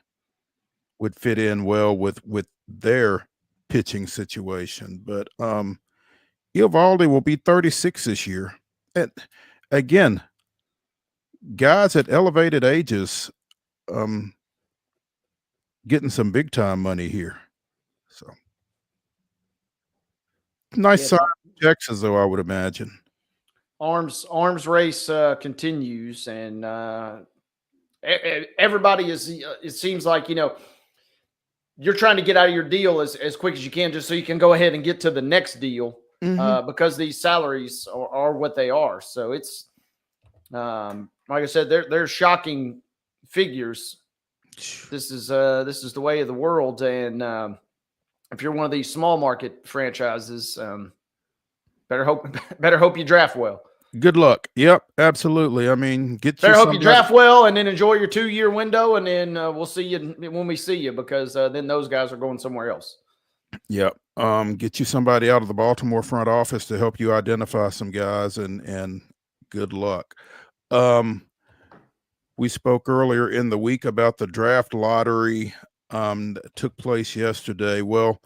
would fit in well with their pitching situation. But Eovaldi will be 36 this year. And again, guys at elevated ages getting some big time money here. So nice size Texas, though, I would imagine. Arms race continues, and everybody is. It seems like you're trying to get out of your deal as quick as you can, just so you can go ahead and get to the next deal, because these salaries are what they are. So it's, like I said, they're shocking figures. This is the way of the world. And if you're one of these small market franchises, better hope you draft well. Good luck. Yep, absolutely. I mean, Better hope you draft well and then enjoy your 2-year window, and then we'll see you when we see you, because then those guys are going somewhere else. Yep. Get you somebody out of the Baltimore front office to help you identify some guys, and good luck. We spoke earlier in the week about the draft lottery that took place yesterday. Well,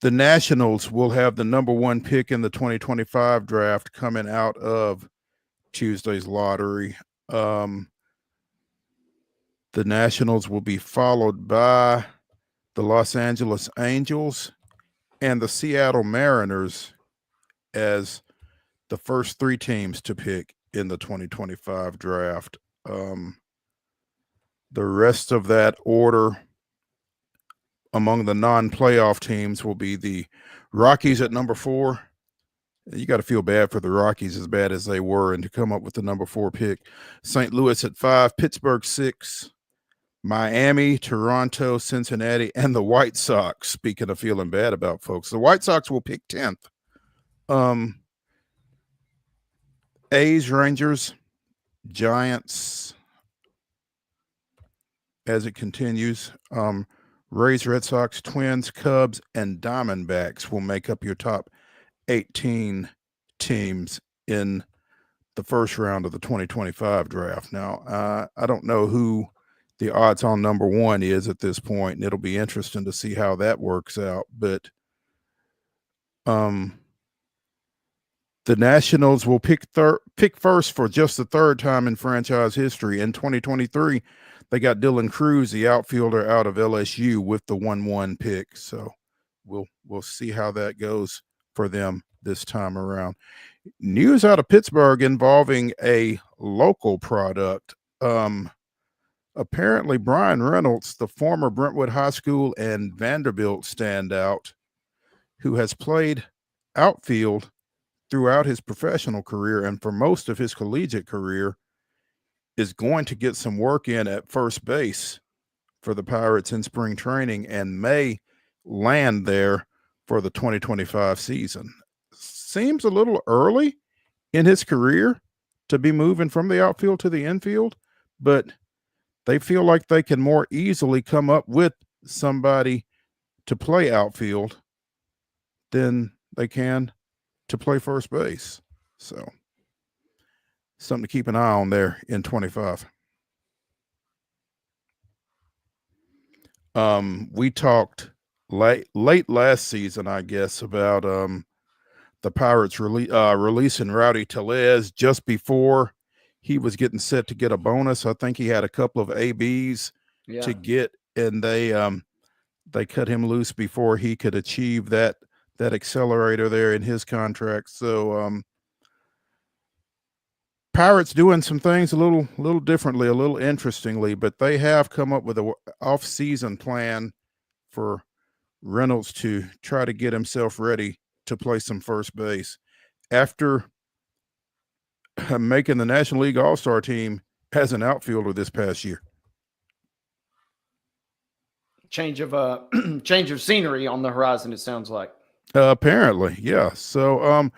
the Nationals will have the number 1 pick in the 2025 draft coming out of Tuesday's lottery. The Nationals will be followed by the Los Angeles Angels and the Seattle Mariners as the first 3 teams to pick in the 2025 draft. The rest of that order among the non-playoff teams will be the Rockies at number 4. You got to feel bad for the Rockies, as bad as they were, and to come up with the number 4 pick. St. Louis at 5, Pittsburgh 6, Miami, Toronto, Cincinnati, and the White Sox. Speaking of feeling bad about folks, the White Sox will pick 10th. A's, Rangers, Giants, as it continues. Rays, Red Sox, Twins, Cubs, and Diamondbacks will make up your top 18 teams in the first round of the 2025 draft. Now, I don't know who the odds on number 1 is at this point, and it'll be interesting to see how that works out. But the Nationals will pick first for just the 3rd time in franchise history. In 2023, they got Dylan Cruz, the outfielder out of LSU, with the 1-1 pick. So we'll see how that goes for them this time around. News out of Pittsburgh involving a local product. Apparently Brian Reynolds, the former Brentwood High School and Vanderbilt standout, who has played outfield throughout his professional career and for most of his collegiate career, is going to get some work in at first base for the Pirates in spring training and may land there for the 2025 season. Seems a little early in his career to be moving from the outfield to the infield, but they feel like they can more easily come up with somebody to play outfield than they can to play first base. So something to keep an eye on there in 25. We talked late last season, I guess, about the Pirates releasing Rowdy Tellez just before he was getting set to get a bonus. I think he had a couple of ABs to get, and they cut him loose before he could achieve that accelerator there in his contract. So Pirates doing some things a little differently, a little interestingly, but they have come up with a off-season plan for Reynolds to try to get himself ready to play some first base after making the National League All-Star team as an outfielder this past year. Change of scenery on the horizon, it sounds like. Apparently, yeah. So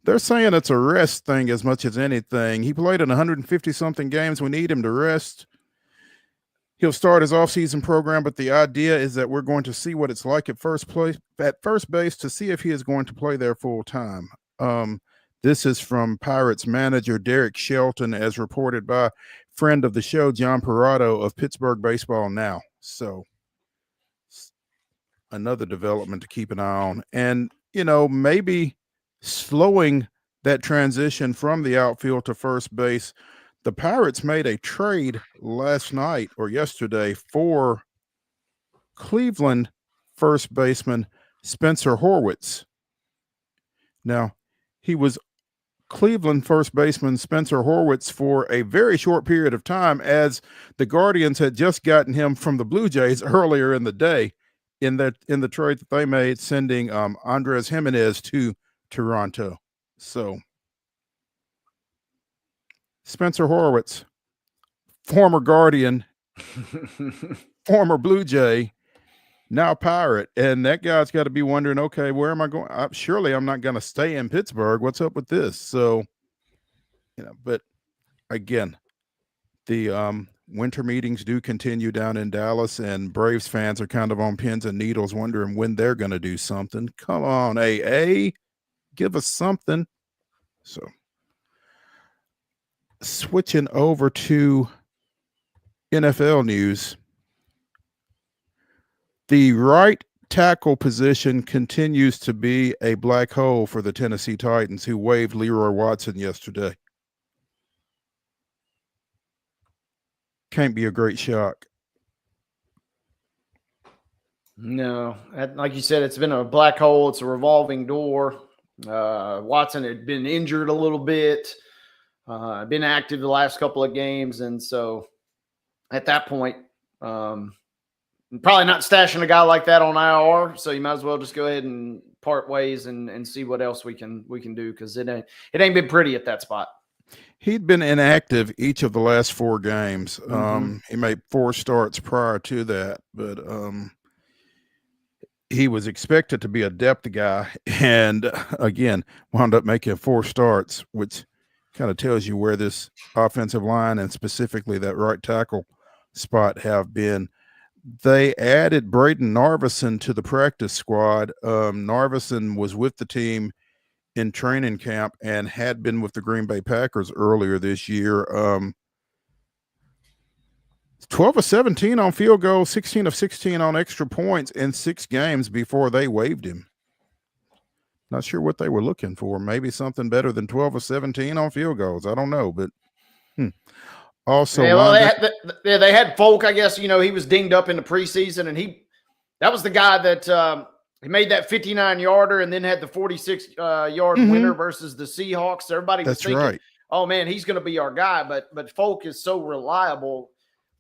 they're saying it's a rest thing as much as anything. He played in 150-something games. We need him to rest. He'll start his offseason program, but the idea is that we're going to see what it's like at first base to see if he is going to play there full time. This is from Pirates manager Derek Shelton, as reported by friend of the show, John Parado of Pittsburgh Baseball Now. So another development to keep an eye on. And, maybe slowing that transition from the outfield to first base. The Pirates made a trade last night or yesterday for Cleveland first baseman Spencer Horwitz. Now, he was Cleveland first baseman Spencer Horwitz for a very short period of time, as the Guardians had just gotten him from the Blue Jays earlier in the day. in the trade that they made, sending Andres Jimenez to Toronto. So Spencer Horwitz, former Guardian, former Blue Jay, now Pirate, and that guy's got to be wondering, okay, where am I going? Surely I'm not going to stay in Pittsburgh. What's up with this? So, but again, the winter meetings do continue down in Dallas, and Braves fans are kind of on pins and needles wondering when they're going to do something. Come on, AA, give us something. So switching over to NFL news, the right tackle position continues to be a black hole for the Tennessee Titans, who waived Leroy Watson yesterday. Can't be a great shock. No, like you said, it's been a black hole. It's a revolving door. Watson had been injured a little bit, been active the last couple of games. And so at that point, probably not stashing a guy like that on IR. So you might as well just go ahead and part ways and see what else we can do, because it ain't been pretty at that spot. He'd been inactive each of the last 4 games. He made 4 starts prior to that, but he was expected to be a depth guy, and again, wound up making 4 starts, which kind of tells you where this offensive line and specifically that right tackle spot have been. They added Braden Narveson to the practice squad. Narveson was with the team in training camp and had been with the Green Bay Packers earlier this year. 12 of 17 on field goals, 16 of 16 on extra points in 6 games before they waived him. Not sure what they were looking for. Maybe something better than 12 of 17 on field goals. I don't know, but also, yeah, well, they had Folk. I guess he was dinged up in the preseason, and that was the guy that he made that 59-yarder and then had the 46-yard winner versus the Seahawks. Everybody was thinking, right. Oh man, he's going to be our guy. But Folk is so reliable.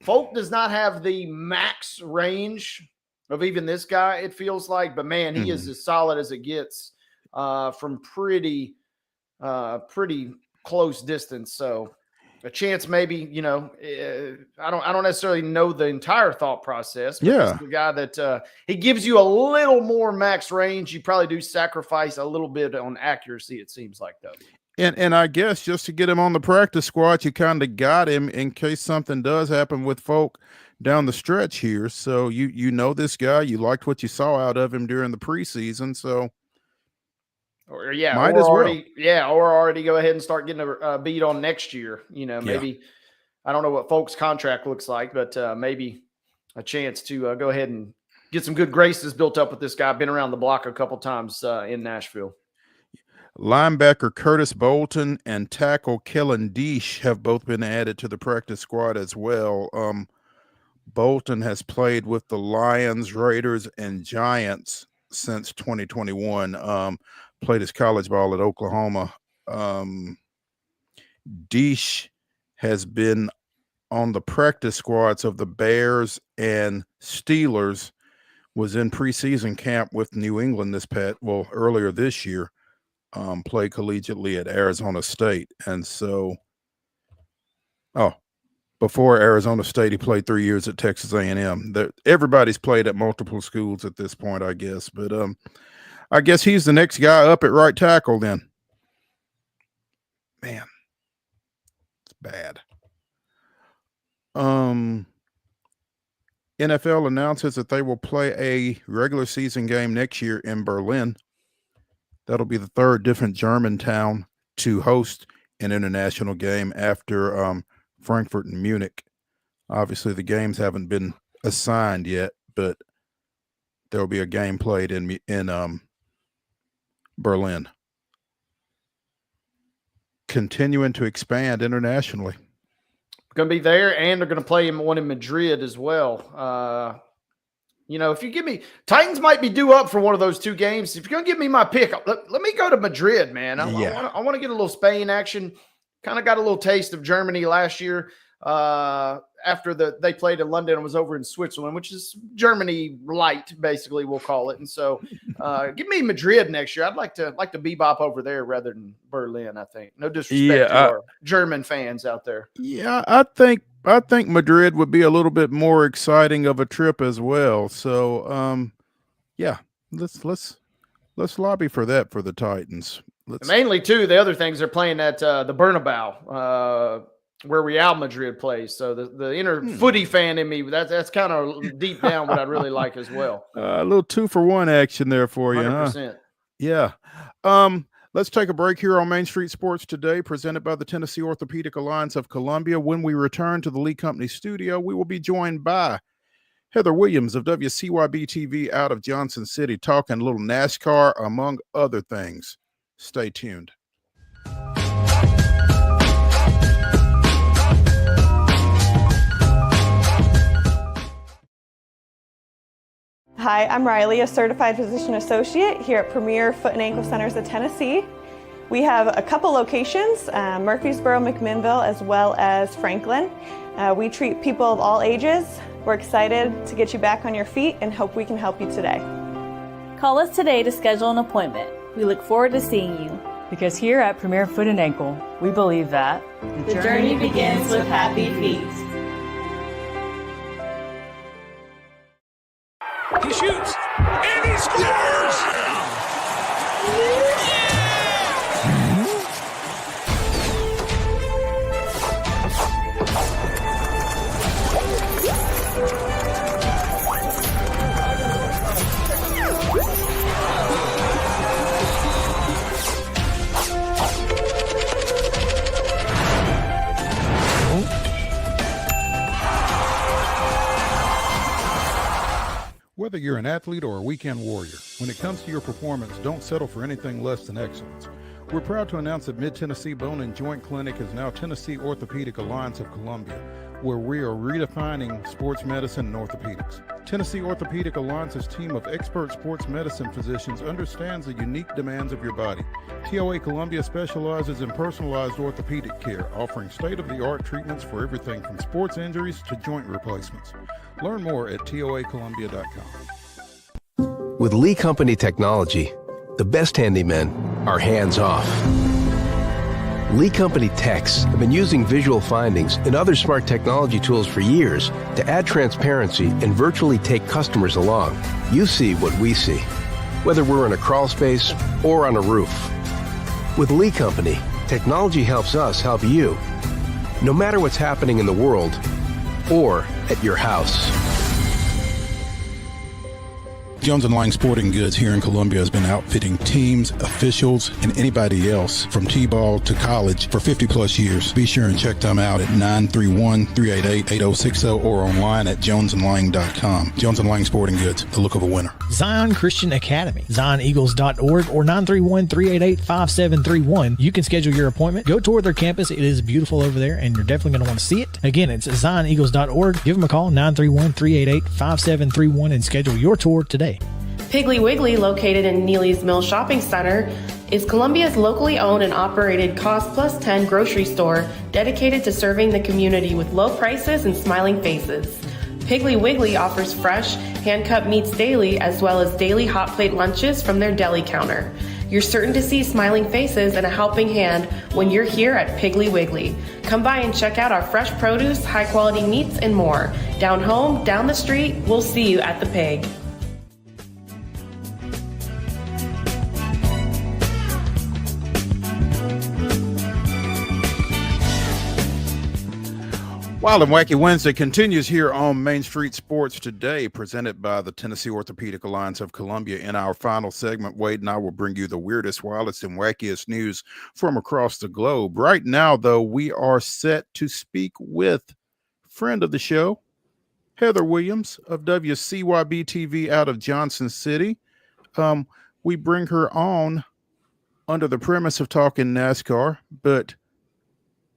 Folk does not have the max range of even this guy, it feels like, but man, he is as solid as it gets from pretty close distance. So a chance, maybe, I don't necessarily know the entire thought process. But yeah, the guy that he gives you a little more max range. You probably do sacrifice a little bit on accuracy, it seems like, though. And I guess just to get him on the practice squad, you kind of got him in case something does happen with Folk down the stretch here. So you know this guy, you liked what you saw out of him during the preseason. So or already go ahead and start getting a beat on next year. Maybe I don't know what Folk's contract looks like, but maybe a chance to go ahead and get some good graces built up with this guy. Been around the block a couple times in Nashville. Linebacker Curtis Bolton and tackle Kellen Deesh have both been added to the practice squad as well. Bolton has played with the Lions, Raiders, and Giants since 2021. Played his college ball at Oklahoma. Deesh has been on the practice squads of the Bears and Steelers, was in preseason camp with New England earlier this year. Played collegiately at Arizona State. And so, before Arizona State, he played 3 years at Texas A&M. Everybody's played at multiple schools at this point, I guess. But I guess he's the next guy up at right tackle then. Man, it's bad. NFL announces that they will play a regular season game next year in Berlin. That'll be the 3rd different German town to host an international game after Frankfurt and Munich. Obviously, the games haven't been assigned yet, but there will be a game played in Berlin. Continuing to expand internationally. Going to be there, and they're going to play one in Madrid as well. If you give me Titans might be due up for one of those 2 games. If you're going to give me my pick, let me go to Madrid, man. I want to get a little Spain action. kind of got a little taste of Germany last year after they played in London and was over in Switzerland, which is Germany light, basically, we'll call it. And so give me Madrid next year. I'd like to bebop over there rather than Berlin, I think. No disrespect to our German fans out there. Yeah, I think Madrid would be a little bit more exciting of a trip as well. So yeah, let's lobby for that for the Titans. Mainly too, the other things they're playing at the Bernabeu, where Real Madrid plays. So the inner footy fan in me, that's kind of deep down what I'd really like as well. A little 2-for-1 action there for you, 100%. huh? Yeah. Let's take a break here on Main Street Sports Today, presented by the Tennessee Orthopedic Alliance of Columbia. When we return to the Lee Company studio, we will be joined by Heather Williams of WCYB-TV out of Johnson City, talking a little NASCAR, among other things. Stay tuned. Hi, I'm Riley, a certified physician associate here at Premier Foot and Ankle Centers of Tennessee. We have a couple locations, Murfreesboro, McMinnville, as well as Franklin. We treat people of all ages. We're excited to get you back on your feet and hope we can help you today. Call us today to schedule an appointment. We look forward to seeing you. Because here at Premier Foot and Ankle, we believe that the journey begins with happy feet. He shoots, and he scores! Whether you're an athlete or a weekend warrior, when it comes to your performance, don't settle for anything less than excellence. We're proud to announce that Mid-Tennessee Bone and Joint Clinic is now Tennessee Orthopedic Alliance of Columbia, where we are redefining sports medicine and orthopedics. Tennessee Orthopedic Alliance's team of expert sports medicine physicians understands the unique demands of your body. TOA Columbia specializes in personalized orthopedic care, offering state-of-the-art treatments for everything from sports injuries to joint replacements. Learn more at toacolumbia.com. With Lee Company technology, the best handymen are hands-off. Lee Company techs have been using visual findings and other smart technology tools for years to add transparency and virtually take customers along. You see what we see, whether we're in a crawl space or on a roof. With Lee Company, technology helps us help you, no matter what's happening in the world or at your house. Jones & Lang Sporting Goods here in Columbia has been outfitting teams, officials, and anybody else from T-ball to college for 50 plus years. Be sure and check them out at 931-388-8060 or online at jonesandlang.com. Jones & Lang Sporting Goods, the look of a winner. Zion Christian Academy, zioneagles.org or 931-388-5731. You can schedule your appointment. Go tour their campus. It is beautiful over there, and you're definitely going to want to see it. Again, it's zioneagles.org. Give them a call, 931-388-5731, and schedule your tour today. Piggly Wiggly, located in Neely's Mill Shopping Center, is Columbia's locally owned and operated Cost Plus 10 grocery store dedicated to serving the community with low prices and smiling faces. Piggly Wiggly offers fresh, hand-cut meats daily, as well as daily hot plate lunches from their deli counter. You're certain to see smiling faces and a helping hand when you're here at Piggly Wiggly. Come by and check out our fresh produce, high-quality meats, and more. Down home, down the street, we'll see you at the Pig. Wild and Wacky Wednesday continues here on Main Street Sports Today, presented by the Tennessee Orthopedic Alliance of Columbia. In our final segment, Wade and I will bring you the weirdest, wildest, and wackiest news from across the globe. Right now, though, we are set to speak with friend of the show, Heather Williams of WCYB-TV out of Johnson City. We bring her on under the premise of talking NASCAR, but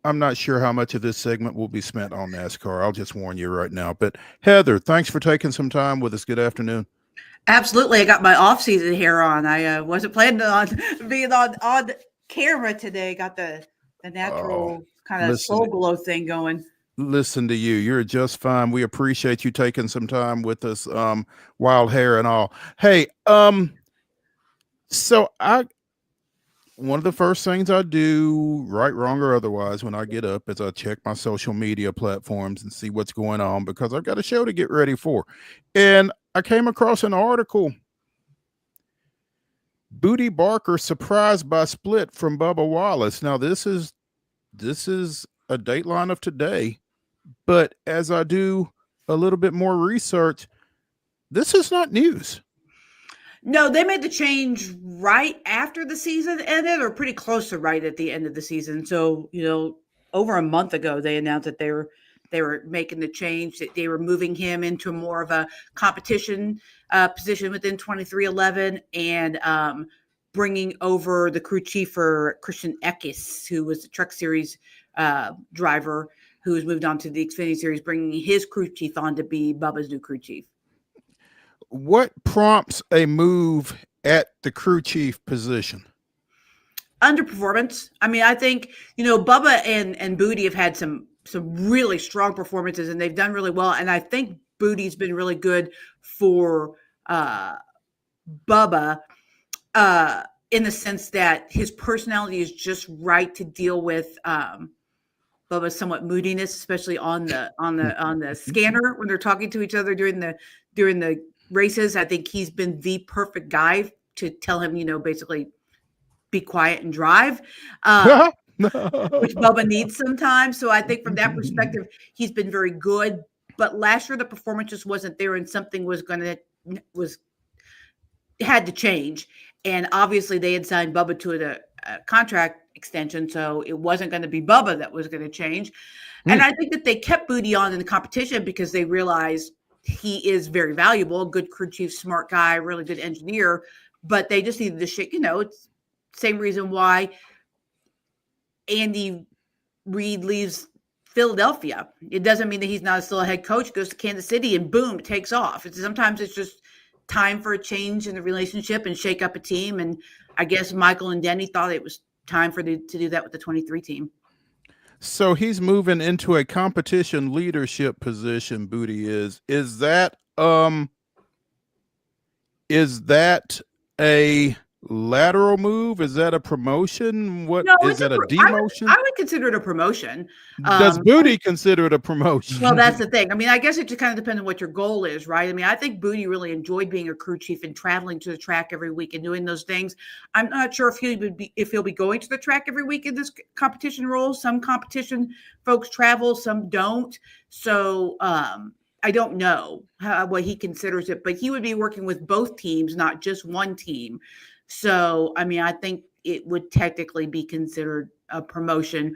I'm not sure how much of this segment will be spent on NASCAR. I'll just warn you right now. But Heather, thanks for taking some time with us. Good afternoon. Absolutely. I got my off-season hair on. I wasn't planning on being on camera today. Got the the natural kind of listen. soul glow thing going. Listen to you. You're just fine. We appreciate you taking some time with us, wild hair and all. Hey, so one of the first things I do, right, wrong, or otherwise, when I get up is I check my social media platforms and see what's going on because I've got a show to get ready for. And I came across an article. Booty Barker surprised by split from Bubba Wallace. Now, this is a dateline of today, but as I do a little bit more research, this is not news. No, they made the change right after the season ended, or pretty close to right at the end of the season. So, over a month ago, they announced that they were making the change, that they were moving him into more of a competition position within 23XI and bringing over the crew chief for Christian Eckes, who was the Truck Series driver who has moved on to the Xfinity Series, bringing his crew chief on to be Bubba's new crew chief. What prompts a move at the crew chief position? Underperformance. I mean, I think, Bubba and Booty have had some really strong performances and they've done really well. And I think Booty's been really good for Bubba in the sense that his personality is just right to deal with Bubba's somewhat moodiness, especially on the scanner when they're talking to each other during the races. I think he's been the perfect guy to tell him, basically be quiet and drive, which Bubba needs sometimes. So I think from that perspective, he's been very good. But last year the performance just wasn't there, and something had to change. And obviously they had signed Bubba to a contract extension, so it wasn't going to be Bubba that was going to change. And I think that they kept Booty on in the competition because they realized he is very valuable, good crew chief, smart guy, really good engineer, but they just needed to shake, it's the same reason why Andy Reid leaves Philadelphia. It doesn't mean that he's not still a head coach, goes to Kansas City and boom, it takes off. Sometimes it's just time for a change in the relationship and shake up a team. And I guess Michael and Denny thought it was time to do that with the 23 team. So he's moving into a competition leadership position. Booty is that a lateral move? Is that a promotion? What no, is that a demotion? I would consider it a promotion. Does Booty consider it a promotion? Well, that's the thing. I mean, I guess it just kind of depends on what your goal is, right? I mean, I think Booty really enjoyed being a crew chief and traveling to the track every week and doing those things. I'm not sure if he'll be going to the track every week in this competition role. Some competition folks travel, some don't. So I don't know what he considers it, but he would be working with both teams, not just one team. So, I mean, I think it would technically be considered a promotion,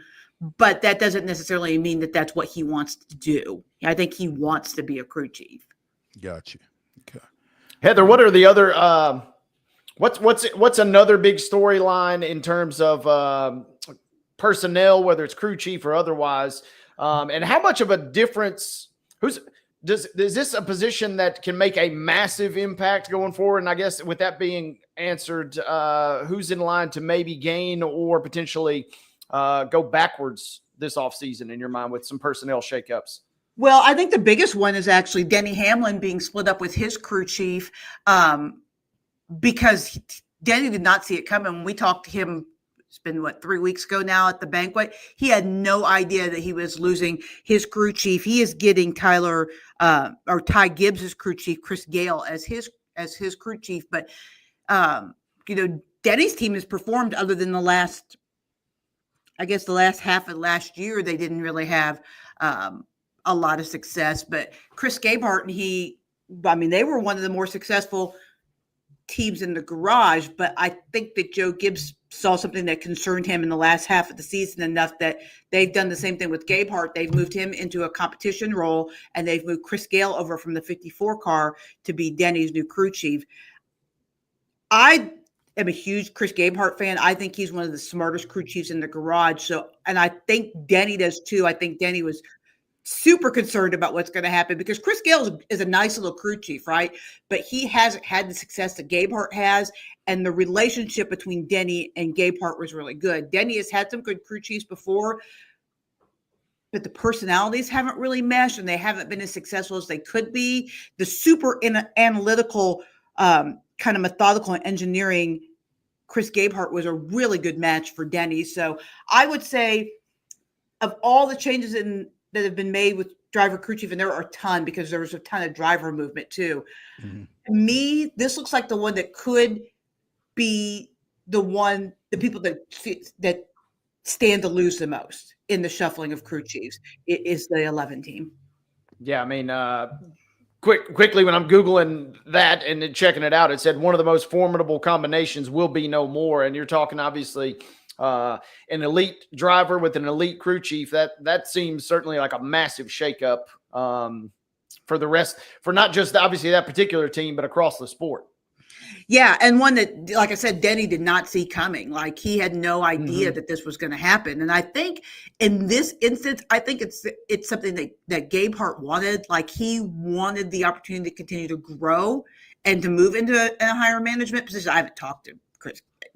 but that doesn't necessarily mean that that's what he wants to do. I think he wants to be a crew chief. Gotcha. Okay. Heather, what are the other what's another big storyline in terms of personnel, whether it's crew chief or otherwise? And how much of a difference is this a position that can make a massive impact going forward? And I guess with that being answered, who's in line to maybe gain or potentially go backwards this offseason in your mind with some personnel shakeups? Well, I think the biggest one is actually Denny Hamlin being split up with his crew chief because Denny did not see it coming. When we talked to him, it's been 3 weeks ago now at the banquet. He had no idea that he was losing his crew chief. He is getting Ty Gibbs's crew chief, Chris Gale, as his crew chief. But Denny's team has performed other than the last half of last year. They didn't really have a lot of success. But Chris Gabehart and they were one of the more successful teams in the garage, but I think that Joe Gibbs saw something that concerned him in the last half of the season enough that they've done the same thing with Gabehart. They've moved him into a competition role, and they've moved Chris Gale over from the 54 car to be Denny's new crew chief. I am a huge Chris Gabehart fan. I think he's one of the smartest crew chiefs in the garage. So, and I think Denny does too. I think Denny was super concerned about what's going to happen because Chris Gale is a nice little crew chief, right? But he hasn't had the success that Gabe Hart has, and the relationship between Denny and Gabe Hart was really good. Denny has had some good crew chiefs before, but the personalities haven't really meshed, and they haven't been as successful as they could be. The super analytical, kind of methodical and engineering Chris Gabehart was a really good match for Denny. So I would say of all the changes that have been made with driver crew chief, and there are a ton because there was a ton of driver movement too. Mm-hmm. To me, this looks like the one that could be the people that stand to lose the most in the shuffling of crew chiefs. It is the 11 team. Yeah, I mean, quickly when I'm Googling that and then checking it out, it said one of the most formidable combinations will be no more. And you're talking obviously an elite driver with an elite crew chief. That seems certainly like a massive shakeup for the rest, for not just obviously that particular team, but across the sport. Yeah, and one that, like I said, Denny did not see coming. Like he had no idea that this was going to happen. And I think in this instance, I think it's something that Gabe Hart wanted. Like he wanted the opportunity to continue to grow and to move into a higher management position. I haven't talked to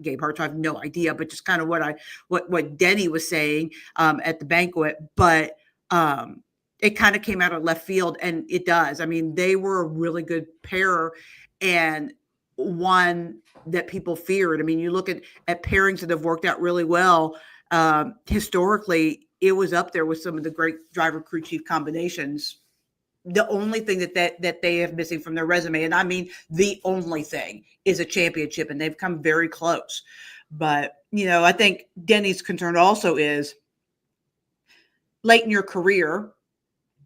Gabe Hart, so I have no idea, but just kind of what Denny was saying at the banquet. But it kind of came out of left field, and it does. I mean, they were a really good pair, and one that people feared. I mean, you look at pairings that have worked out really well. Historically, it was up there with some of the great driver crew chief combinations. The only thing that they have missing from their resume, and I mean the only thing, is a championship, and they've come very close. But, I think Denny's concern also is late in your career,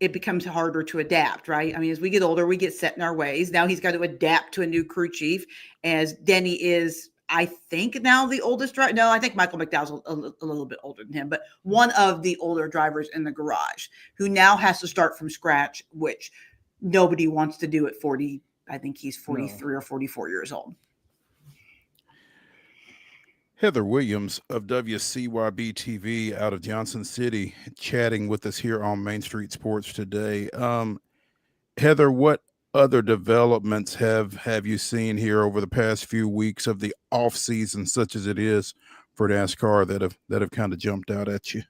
it becomes harder to adapt, right? I mean, as we get older, we get set in our ways. Now he's got to adapt to a new crew chief, as Denny is, I think, now the oldest driver. No, I think Michael McDowell's a little bit older than him, but one of the older drivers in the garage who now has to start from scratch, which nobody wants to do at 40. I think he's 43 or 44 years old. Heather Williams of WCYB-TV out of Johnson City chatting with us here on Main Street Sports today. Heather, what other developments have you seen here over the past few weeks of the off season, such as it is for NASCAR, that have kind of jumped out at you?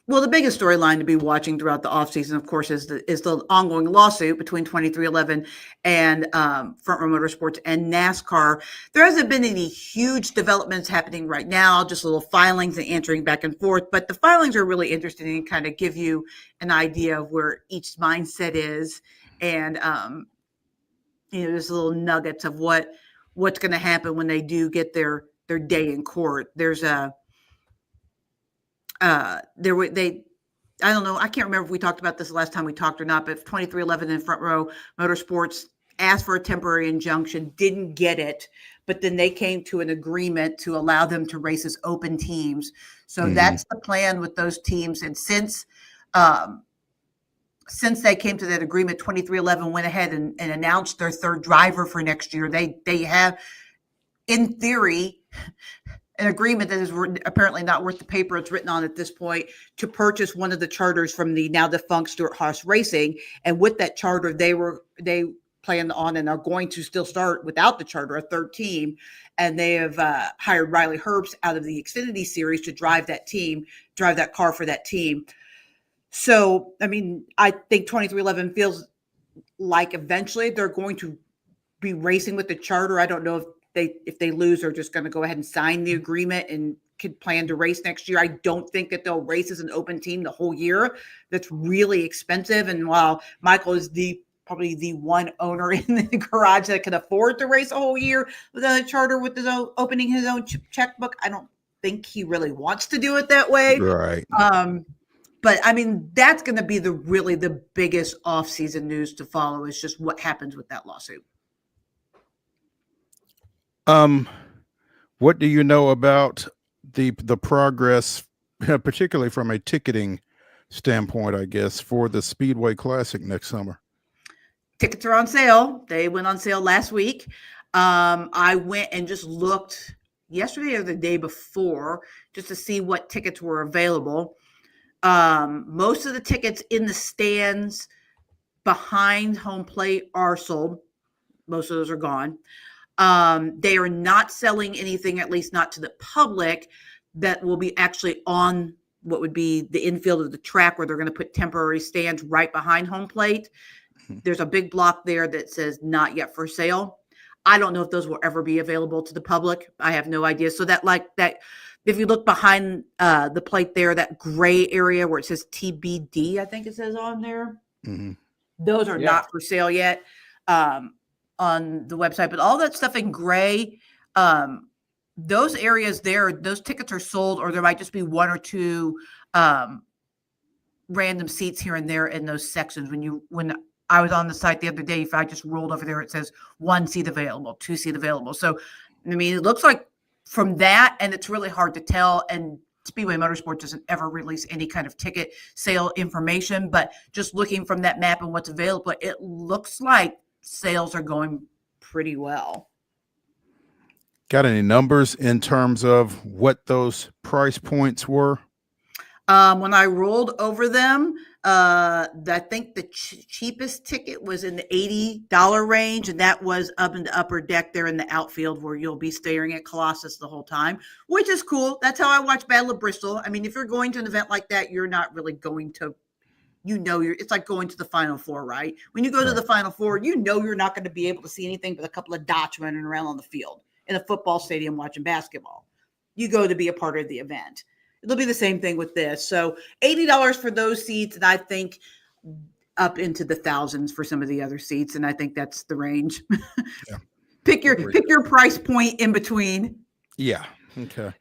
Well, the biggest storyline to be watching throughout the offseason, of course, is the ongoing lawsuit between 2311 and Front Row Motorsports and NASCAR. There hasn't been any huge developments happening right now, just little filings and answering back and forth. But the filings are really interesting and kind of give you an idea of where each mindset is, and there's little nuggets of what's going to happen when they do get their day in court. There's I don't know. I can't remember if we talked about this the last time we talked or not, but 2311 and Front Row Motorsports asked for a temporary injunction, didn't get it, but then they came to an agreement to allow them to race as open teams. So that's the plan with those teams. And since they came to that agreement, 2311 went ahead and announced their third driver for next year. They have, in theory, an agreement that is apparently not worth the paper it's written on at this point, to purchase one of the charters from the now defunct Stewart-Haas Racing. And with that charter, they planned on and are going to still start without the charter, a third team. And they have hired Riley Herbst out of the Xfinity Series to drive that car for that team. So, I mean, I think 2311 feels like eventually they're going to be racing with the charter. I don't know if they lose, they're just going to go ahead and sign the agreement and could plan to race next year. I don't think that they'll race as an open team the whole year. That's really expensive. And while Michael is probably the one owner in the garage that can afford to race a whole year with a charter with his own, opening his own checkbook, I don't think he really wants to do it that way. Right. But I mean, that's going to be the biggest off-season news to follow, is just what happens with that lawsuit. What do you know about the progress, particularly from a ticketing standpoint, I guess, for the Speedway Classic next summer? Tickets are on sale. They went on sale last week. I went and just looked yesterday or the day before just to see what tickets were available. Most of the tickets in the stands behind home plate are sold. Most of those are gone. They are not selling anything, at least not to the public, that will be actually on what would be the infield of the track, where they're going to put temporary stands right behind home plate. There's a big block there that says not yet for sale. I don't know if those will ever be available to the public. I have no idea. So that if you look behind the plate there, that gray area where it says TBD, I think it says on there. Mm-hmm. Those are not for sale yet on the website. But all that stuff in gray, those areas there, those tickets are sold, or there might just be one or two random seats here and there in those sections. When I was on the site the other day, if I just rolled over there, it says 1 seat available, 2 seat available. So, I mean, it looks like from that, and it's really hard to tell. And Speedway Motorsport doesn't ever release any kind of ticket sale information, but just looking from that map and what's available, it looks like sales are going pretty well. Got any numbers in terms of what those price points were? When I rolled over them, I think the cheapest ticket was in the $80 range, and that was up in the upper deck there in the outfield, where you'll be staring at Colossus the whole time, which is cool. That's how I watch Battle of Bristol. I mean, if you're going to an event like that, you're not really going to, it's like going to the Final Four, right? When you go to the Final Four, you're not going to be able to see anything but a couple of dots running around on the field in a football stadium watching basketball. You go to be a part of the event. It'll be the same thing with this. So $80 for those seats, and I think up into the thousands for some of the other seats, and I think that's the range. Yeah. Pick your price point in between. Yeah. Okay.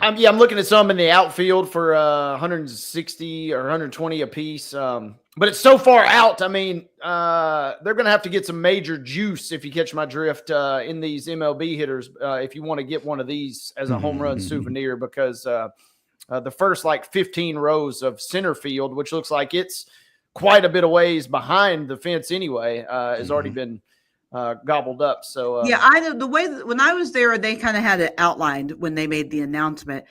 I'm looking at some in the outfield for 160 or 120 a piece. But it's so far out. I mean, they're going to have to get some major juice, if you catch my drift, in these MLB hitters, if you want to get one of these as a home run souvenir, because the first 15 rows of center field, which looks like it's quite a bit of ways behind the fence anyway, has already been gobbled up. So I know the way when I was there, they kind of had it outlined when they made the announcement.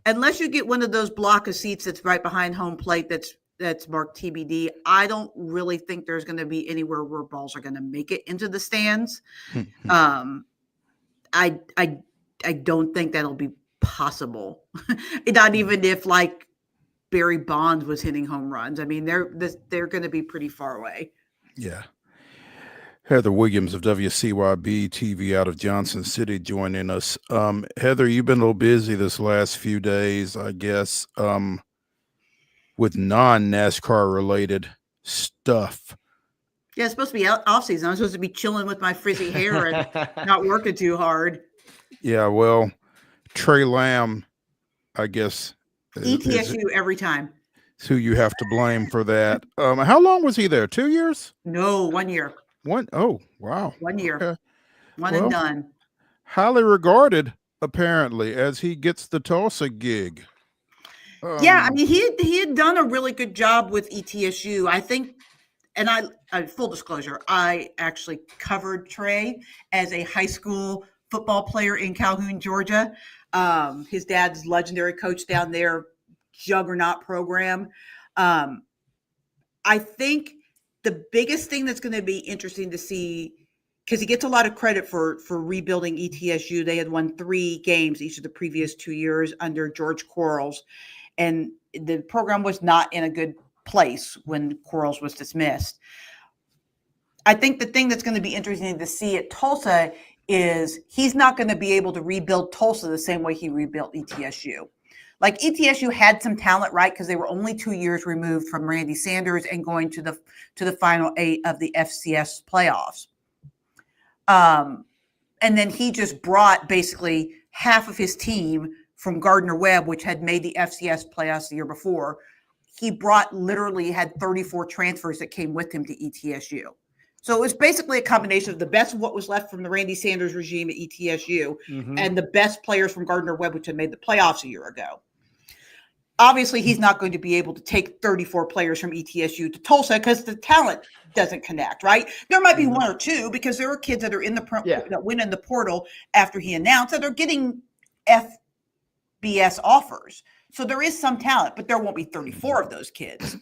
Unless you get one of those block of seats that's right behind home plate that's marked TBD, I don't really think there's going to be anywhere where balls are going to make it into the stands. I don't think that'll be possible. Not even if Barry Bonds was hitting home runs. I mean, they're going to be pretty far away. Yeah. Heather Williams of WCYB-TV out of Johnson City joining us. Heather, you've been a little busy this last few days, I guess, with non-NASCAR related stuff. Yeah, it's supposed to be off season. I'm supposed to be chilling with my frizzy hair and not working too hard. Yeah, well, Trey Lamb, I guess. ETSU every time. It's who you have to blame for that. How long was he there? 2 years? No, 1 year. Oh, wow. 1 year. Okay. One and done. Highly regarded, apparently, as he gets the Tulsa gig. Yeah, I mean, he had done a really good job with ETSU. I think, and I full disclosure, I actually covered Trey as a high school football player in Calhoun, Georgia. His dad's legendary coach down there, juggernaut program. I think the biggest thing that's going to be interesting to see, because he gets a lot of credit for rebuilding ETSU. They had won 3 games each of the previous 2 years under George Quarles, and the program was not in a good place when Quarles was dismissed. I think the thing that's going to be interesting to see at Tulsa is he's not going to be able to rebuild Tulsa the same way he rebuilt ETSU. ETSU had some talent, right? Because they were only 2 years removed from Randy Sanders and going to the final 8 of the FCS playoffs. And then he just brought basically half of his team from Gardner-Webb, which had made the FCS playoffs the year before. He had 34 transfers that came with him to ETSU. So it was basically a combination of the best of what was left from the Randy Sanders regime at ETSU and the best players from Gardner-Webb, which had made the playoffs a year ago. Obviously, he's not going to be able to take 34 players from ETSU to Tulsa because the talent doesn't connect, right? There might be 1 or 2 because there are kids that are in that went in the portal after he announced that are getting FBS offers. So there is some talent, but there won't be 34 of those kids.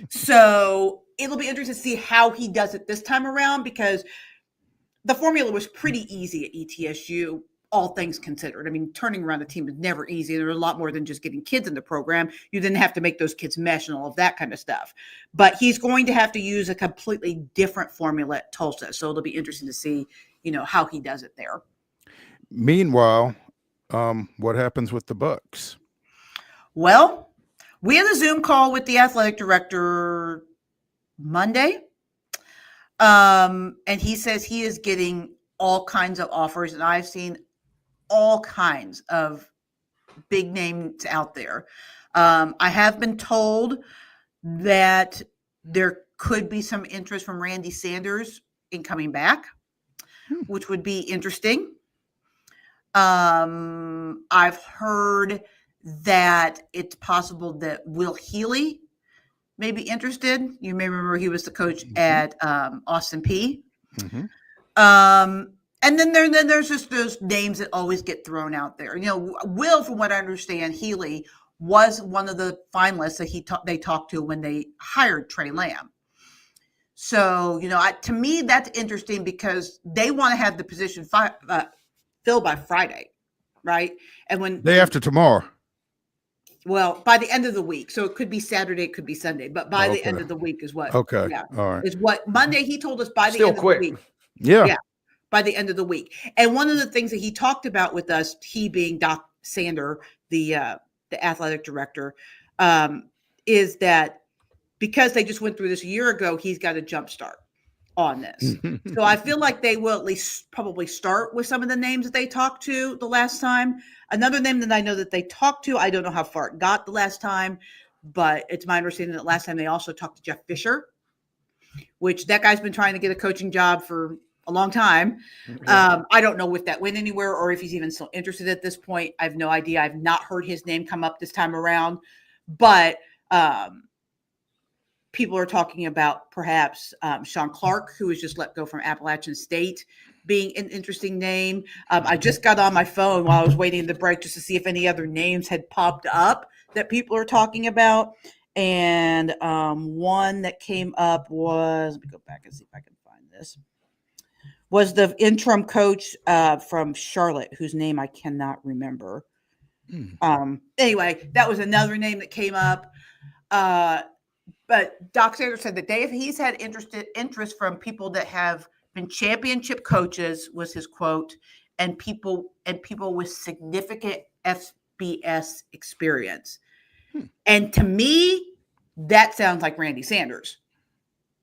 So it'll be interesting to see how he does it this time around, because the formula was pretty easy at ETSU, all things considered. I mean, turning around a team is never easy. There's a lot more than just getting kids in the program. You then have to make those kids mesh and all of that kind of stuff. But he's going to have to use a completely different formula at Tulsa. So it'll be interesting to see, how he does it there. Meanwhile, what happens with the Bucks? Well, we had a Zoom call with the athletic director Monday. And he says he is getting all kinds of offers, and I've seen all kinds of big names out there. I have been told that there could be some interest from Randy Sanders in coming back, which would be interesting. I've heard that it's possible that Will Healy may be interested. You may remember he was the coach at Austin P. And then there's just those names that always get thrown out there. Will, from what I understand, Healy was one of the finalists that they talked to when they hired Trey Lamb. So, to me, that's interesting because they want to have the position filled by Friday, right? And Day after tomorrow. Well, by the end of the week. So it could be Saturday, it could be Sunday, but by the end of the week is what. Okay. Yeah. All right. Is what Monday he told us by the Still end quick. of the week. Yeah. By the end of the week. And one of the things that he talked about with us, he being Doc Sander, the athletic director, is that because they just went through this a year ago, he's got a jump start on this. So I feel like they will at least probably start with some of the names that they talked to the last time. Another name that I know that they talked to, I don't know how far it got the last time, but it's my understanding that last time they also talked to Jeff Fisher, which that guy's been trying to get a coaching job for a long time. I don't know if that went anywhere or if he's even still interested at this point. I have no idea. I've not heard his name come up this time around, but people are talking about perhaps Sean Clark, who was just let go from Appalachian State, being an interesting name. I just got on my phone while I was waiting the break just to see if any other names had popped up that people are talking about. And one that came up was, let me go back and see if I can find this, was the interim coach from Charlotte, whose name I cannot remember. Anyway, that was another name that came up. But Doc Sanders said that he's had interest from people that have been championship coaches, was his quote, and people with significant FBS experience. And to me, that sounds like Randy Sanders,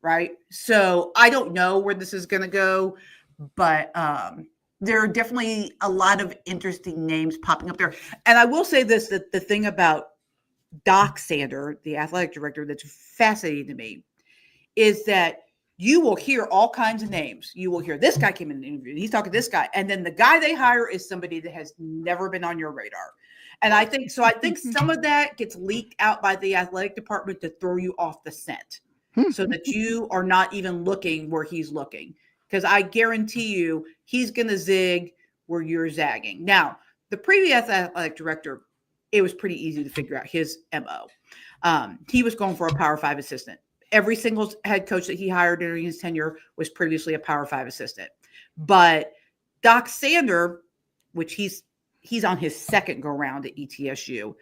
right? So I don't know where this is going to go, but there are definitely a lot of interesting names popping up there. And I will say this, that the thing about Doc Sander, the athletic director, that's fascinating to me is that you will hear all kinds of names. You will hear this guy came in an interview, he's talking to this guy. And then the guy they hire is somebody that has never been on your radar. And I think some of that gets leaked out by the athletic department to throw you off the scent so that you are not even looking where he's looking. Because I guarantee you he's going to zig where you're zagging. Now, the previous athletic director, it was pretty easy to figure out his MO. He was going for a Power 5 assistant. Every single head coach that he hired during his tenure was previously a Power 5 assistant. But Doc Sander, which he's on his second go round at ETSU,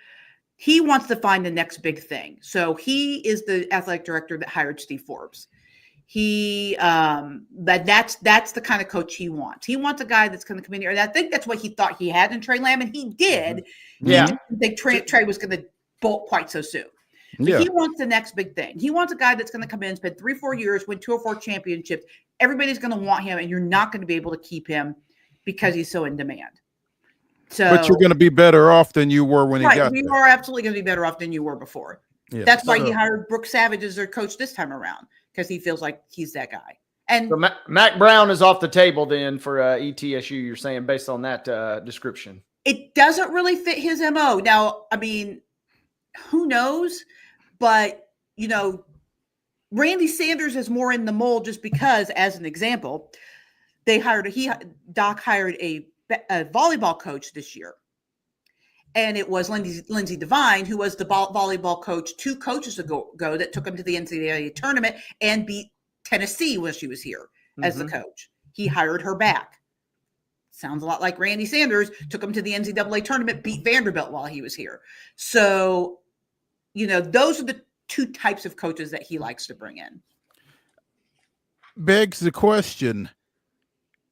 he wants to find the next big thing. So he is the athletic director that hired Steve Forbes. That's the kind of coach he wants. He wants a guy that's going to come in here. And I think that's what he thought he had in Trey Lamb, and he did. Yeah. He didn't think Trey was going to bolt quite so soon. Yeah. He wants the next big thing. He wants a guy that's going to come in, spend 3-4 years, win 2 or 4 championships. Everybody's going to want him, and you're not going to be able to keep him because he's so in demand. So, but you're going to be better off than you were when he got you there. are absolutely going to be better off than you were before. Yeah. That's why he hired Brooke Savage as their coach this time around, because he feels like he's that guy. And so Mac Brown is off the table then for ETSU, you're saying, based on that description. It doesn't really fit his MO. Now, I mean, who knows? But, Randy Sanders is more in the mold just because, as an example, Doc hired a volleyball coach this year. And it was Lindsay Devine, who was the volleyball coach 2 coaches ago that took him to the NCAA tournament and beat Tennessee when she was here as the coach. He hired her back. Sounds a lot like Randy Sanders, took him to the NCAA tournament, beat Vanderbilt while he was here. So, those are the 2 types of coaches that he likes to bring in. Begs the question,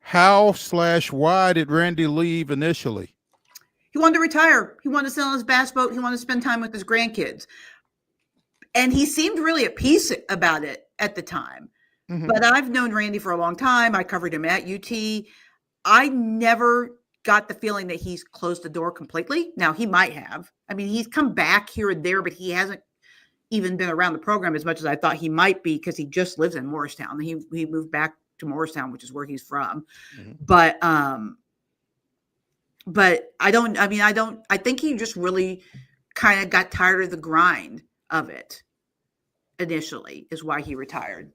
how/why did Randy leave initially? He wanted to retire. He wanted to sit on his bass boat. He wanted to spend time with his grandkids. And he seemed really at peace about it at the time. But I've known Randy for a long time. I covered him at UT. I never got the feeling that he's closed the door completely. Now, he might have. I mean, he's come back here and there, but he hasn't even been around the program as much as I thought he might be, because he just lives in Morristown. He moved back to Morristown, which is where he's from. But I think he just really kind of got tired of the grind of it initially, is why he retired.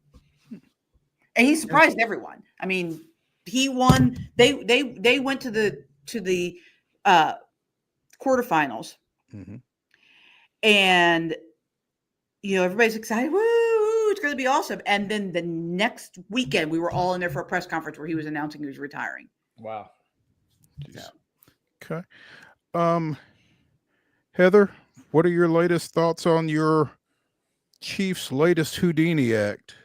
And he surprised everyone. I mean, he won. They went to the quarterfinals, and everybody's excited. Woo! It's going to be awesome. And then the next weekend, we were all in there for a press conference where he was announcing he was retiring. Wow. Okay. Heather, what are your latest thoughts on your Chiefs' latest Houdini act?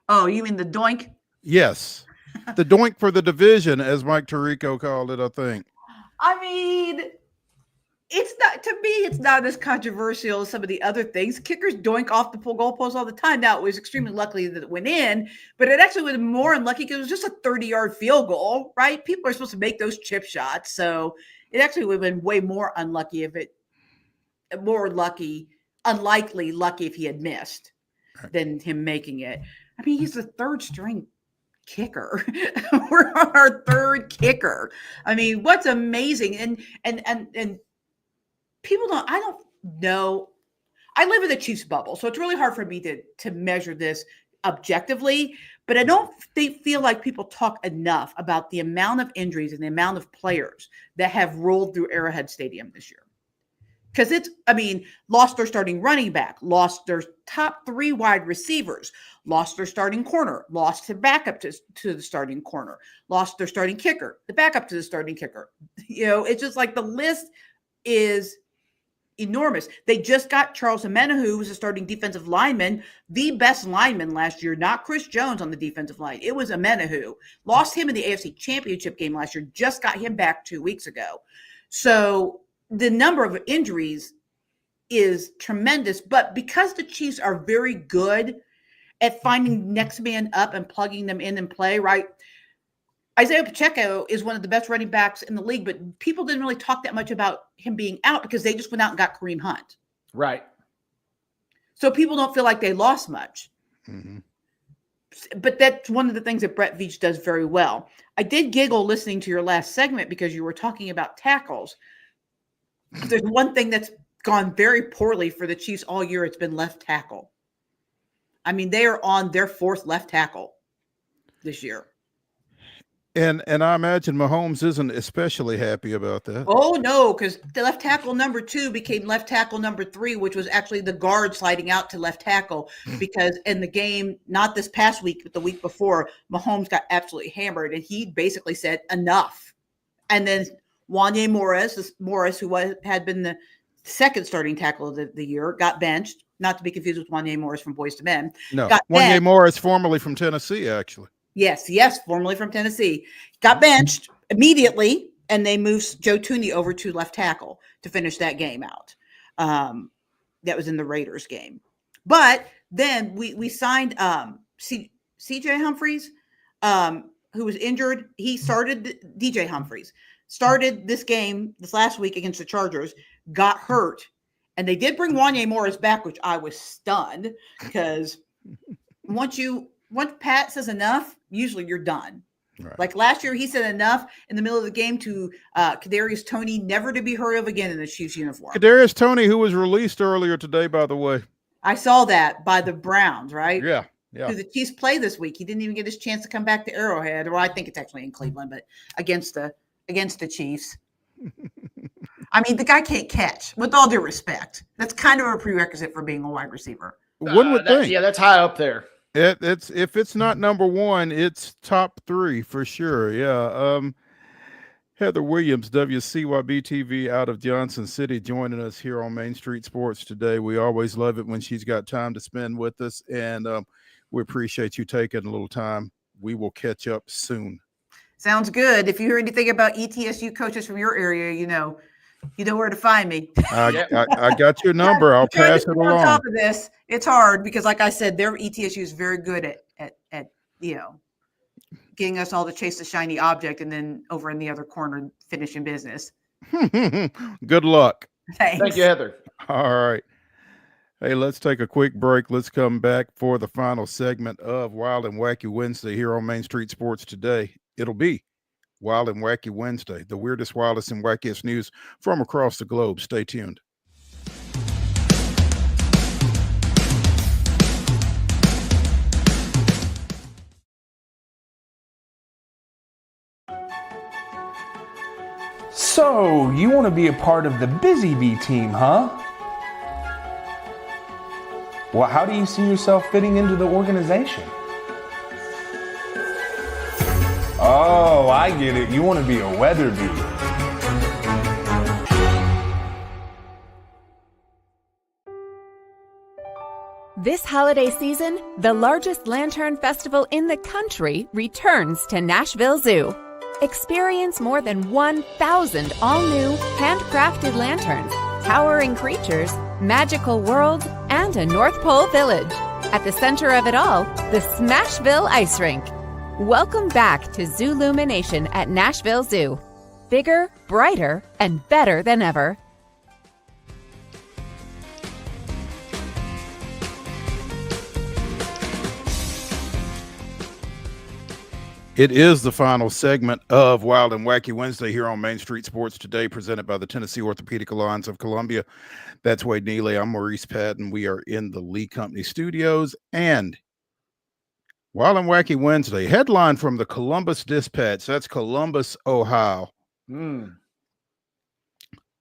Oh, you mean the doink? Yes. The doink for the division, as Mike Tirico called it, I think. I mean, it's not as controversial as some of the other things. Kickers doink off the goalpost all the time. Now, it was extremely lucky that it went in, but it actually was more unlucky because it was just a 30-yard field goal, right? People are supposed to make those chip shots. So it actually would have been way more unlikely if he had missed than him making it. I mean, he's the 3rd string kicker. We're on our 3rd kicker. I mean, what's amazing. And people I don't know. I live in the Chiefs bubble, so it's really hard for me to measure this objectively, but I don't feel like people talk enough about the amount of injuries and the amount of players that have rolled through Arrowhead Stadium this year. Because lost their starting running back, lost their top 3 wide receivers, lost their starting corner, lost their backup to the starting corner, lost their starting kicker, the backup to the starting kicker. It's just like the list is enormous. They just got Charles Omenihu, who was a starting defensive lineman, the best lineman last year, not Chris Jones on the defensive line. It was Omenihu. Lost him in the AFC Championship game last year, just got him back 2 weeks ago. So the number of injuries is tremendous, but because the Chiefs are very good at finding next man up and plugging them in and play, right? Isaiah Pacheco is one of the best running backs in the league, but people didn't really talk that much about him being out because they just went out and got Kareem Hunt. Right. So people don't feel like they lost much. But that's one of the things that Brett Veach does very well. I did giggle listening to your last segment because you were talking about tackles. There's one thing that's gone very poorly for the Chiefs all year. It's been left tackle. I mean, they are on their 4th left tackle this year. And I imagine Mahomes isn't especially happy about that. Oh, no, because the left tackle number 2 became left tackle number 3, which was actually the guard sliding out to left tackle, because in the game, not this past week, but the week before, Mahomes got absolutely hammered, and he basically said, enough. And then Wanye Morris, who had been the 2nd starting tackle of the year, got benched, not to be confused with Wanye Morris from Boys to Men. No, Wanye Morris, formerly from Tennessee, actually. Yes, formerly from Tennessee. Got benched immediately, and they moved Joe Tooney over to left tackle to finish that game out. That was in the Raiders game. But then we signed C.J. Humphries, who was injured. He started DJ Humphries. Started this game this last week against the Chargers, got hurt, and they did bring Wanye Morris back, which I was stunned because once Pat says enough, usually you're done. Right. Like last year, he said enough in the middle of the game to Kadarius Toney, never to be heard of again in the Chiefs uniform. Kadarius Toney, who was released earlier today, by the way. I saw that by the Browns, right? Yeah. Who the Chiefs play this week. He didn't even get his chance to come back to Arrowhead, or I think it's actually in Cleveland, but against the Chiefs. I mean, the guy can't catch, with all due respect. That's kind of a prerequisite for being a wide receiver. One would think. Yeah, that's high up there. It's if it's not number one, it's top 3 for sure. Yeah. Heather Williams, WCYB-TV out of Johnson City, joining us here on Main Street Sports today. We always love it when she's got time to spend with us, and we appreciate you taking a little time. We will catch up soon. Sounds good. If you hear anything about ETSU coaches from your area, you know where to find me. I got your number. I'll pass it along. On top of this, it's hard because, like I said, their ETSU is very good at getting us all to chase the shiny object, and then over in the other corner finishing business. Good luck. Thanks. Thank you, Heather. All right. Hey, let's take a quick break. Let's come back for the final segment of Wild and Wacky Wednesday here on Main Street Sports today. It'll be Wild and Wacky Wednesday, the weirdest, wildest, and wackiest news from across the globe. Stay tuned. So, you want to be a part of the Busy Bee team, huh? Well, how do you see yourself fitting into the organization? Oh, I get it. You want to be a weather bee. This holiday season, the largest lantern festival in the country returns to Nashville Zoo. Experience more than 1,000 all-new, handcrafted lanterns, towering creatures, magical worlds, and a North Pole village. At the center of it all, the Smashville Ice Rink. Welcome back to Zoolumination at Nashville Zoo. Bigger, brighter, and better than ever. It is the final segment of Wild and Wacky Wednesday here on Main Street Sports today, presented by the Tennessee Orthopedic Alliance of Columbia. That's Wade Neely. I'm Maurice Patton. We are in the Lee Company studios, and Wild and Wacky Wednesday, headline from the Columbus Dispatch. That's Columbus, Ohio.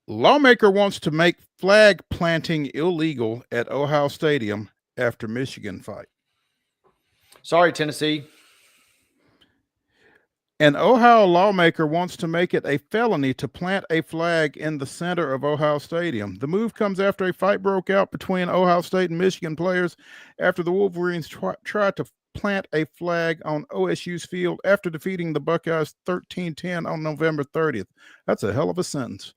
Lawmaker wants to make flag planting illegal at Ohio Stadium after Michigan fight. Sorry, Tennessee. An Ohio lawmaker wants to make it a felony to plant a flag in the center of Ohio Stadium. The move comes after a fight broke out between Ohio State and Michigan players after the Wolverines tried to plant a flag on OSU's field after defeating the Buckeyes 13-10 on November 30th. That's a hell of a sentence.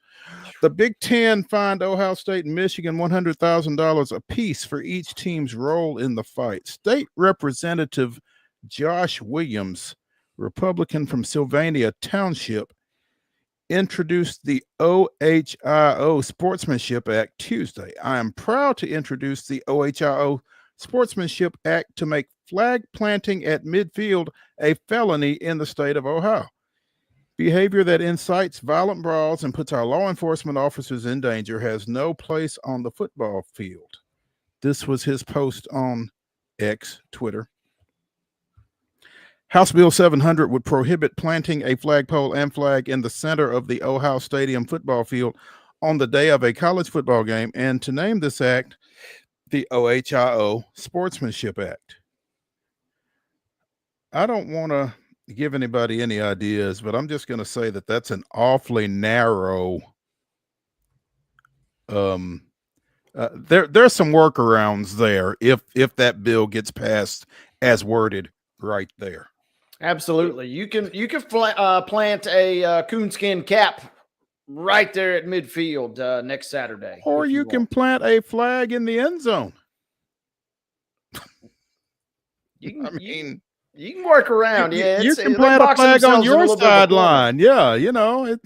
The Big Ten fined Ohio State and Michigan $100,000 apiece for each team's role in the fight. State Representative Josh Williams, Republican from Sylvania Township, introduced the OHIO Sportsmanship Act Tuesday. I am proud to introduce the OHIO Sportsmanship Act to make flag planting at midfield a felony in the state of Ohio. Behavior that incites violent brawls and puts our law enforcement officers in danger has no place on the football field. This was his post on X, Twitter. House Bill 700 would prohibit planting a flagpole and flag in the center of the Ohio Stadium football field on the day of a college football game, and to name this act the OHIO Sportsmanship Act. I don't want to give anybody any ideas, but I'm just going to say that that's an awfully narrow. There's some workarounds there if that bill gets passed as worded right there. Absolutely. You can plant a coonskin cap right there at midfield next Saturday. Or you can plant a flag in the end zone. You can work around. Yeah, you can plant a flag on your sideline. Yeah, you know,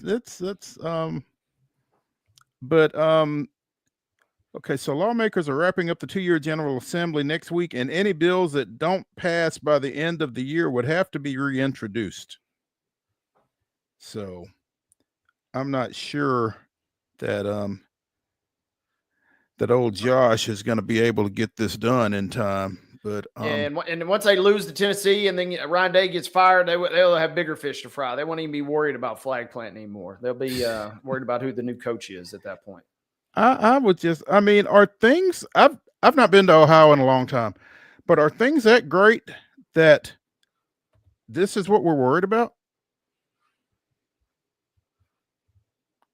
okay, so lawmakers are wrapping up the 2-year General Assembly next week, and any bills that don't pass by the end of the year would have to be reintroduced. So I'm not sure that that old Josh is going to be able to get this done in time But And once they lose to Tennessee, and then Ryan Day gets fired, they'll have bigger fish to fry. They won't even be worried about flag planting anymore. They'll be worried about who the new coach is at that point. I would just, I mean, are things, I've not been to Ohio in a long time, but are things that great that this is what we're worried about?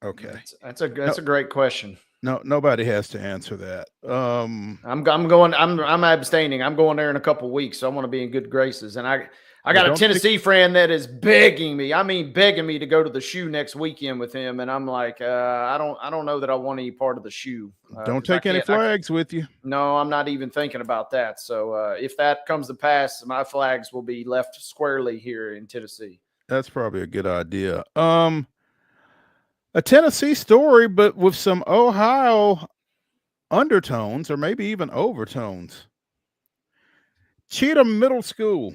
Okay. That's a great question. No, nobody has to answer that. I'm abstaining. I'm going there in a couple weeks, so I want to be in good graces. And I got a Tennessee friend that is begging me. I mean, begging me to go to the shoe next weekend with him. And I'm like, I don't know that I want any part of the shoe. Don't take any flags with you. No, I'm not even thinking about that. So if that comes to pass, my flags will be left squarely here in Tennessee. That's probably a good idea. A Tennessee story, but with some Ohio undertones or maybe even overtones. Cheatham Middle School.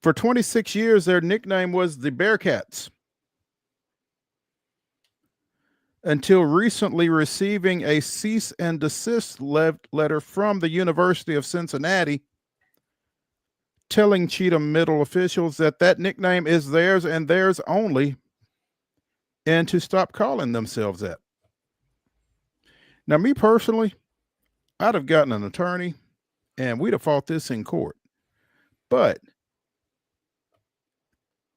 For 26 years, their nickname was the Bearcats. Until recently receiving a cease and desist letter from the University of Cincinnati, telling Cheatham Middle officials that nickname is theirs and theirs only, and to stop calling themselves that. Now, me personally, I'd have gotten an attorney and we'd have fought this in court. But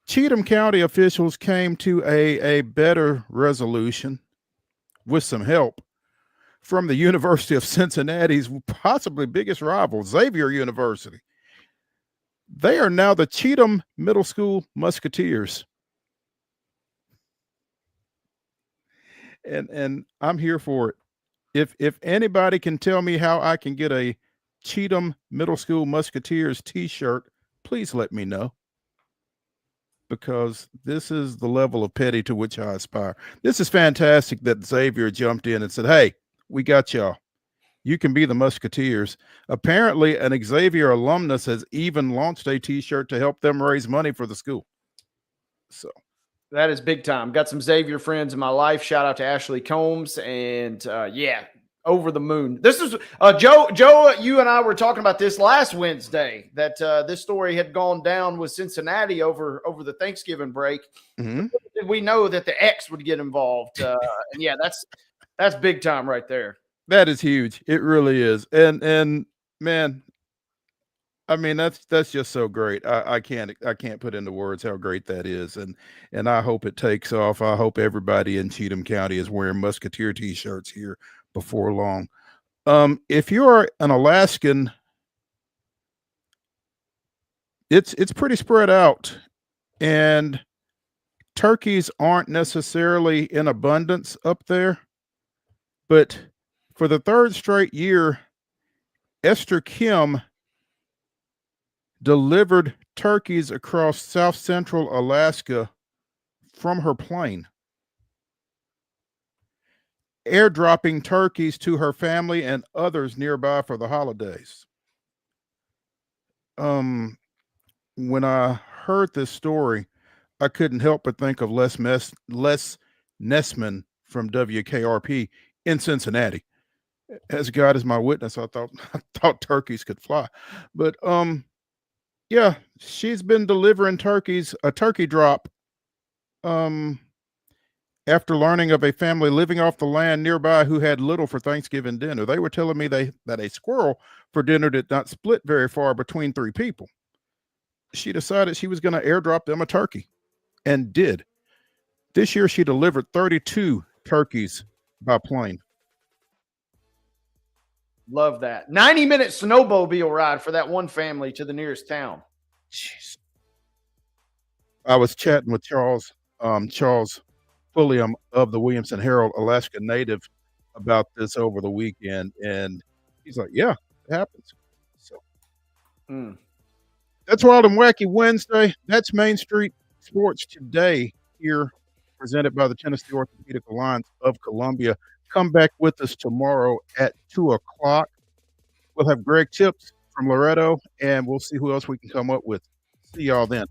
Cheatham County officials came to a better resolution with some help from the University of Cincinnati's possibly biggest rival, Xavier University. They are now the Cheatham Middle School Musketeers. And I'm here for it. If anybody can tell me how I can get a Cheatham Middle School Musketeers t-shirt, please let me know. Because this is the level of petty to which I aspire. This is fantastic that Xavier jumped in and said, hey, we got y'all. You can be the Musketeers. Apparently, an Xavier alumnus has even launched a t-shirt to help them raise money for the school. So that is big time. Got some Xavier friends in my life. Shout out to Ashley Combs. And over the moon. This is Joe, you and I were talking about this last Wednesday, that this story had gone down with Cincinnati over the Thanksgiving break. Mm-hmm. We know that the X would get involved. And yeah, that's big time right there. That is huge. It really is. And man, I mean, that's just so great. I can't put into words how great that is. And I hope it takes off. I hope everybody in Cheatham County is wearing Musketeer t-shirts here before long. If you're an Alaskan, it's pretty spread out, and turkeys aren't necessarily in abundance up there. But for the third straight year, Esther Kim delivered turkeys across South Central Alaska from her plane, airdropping turkeys to her family and others nearby for the holidays. When I heard this story, I couldn't help but think of Les Nessman from WKRP in Cincinnati. As God is my witness, I thought turkeys could fly. But yeah, she's been delivering a turkey drop after learning of a family living off the land nearby who had little for Thanksgiving dinner. They were telling me that a squirrel for dinner did not split very far between 3 people. She decided she was going to airdrop them a turkey, and did. This year, she delivered 32 turkeys by plane. Love that. 90-minute snowmobile ride for that one family to the nearest town. Jeez. I was chatting with Charles Pulliam of the Williamson Herald, Alaska native, about this over the weekend, and he's like, yeah, it happens. So that's Wild and Wacky Wednesday. That's Main Street Sports Today here, presented by the Tennessee Orthopedic Alliance of Columbia. Come back with us tomorrow at 2:00. We'll have Greg Tips from Loretto, and we'll see who else we can come up with. See y'all then.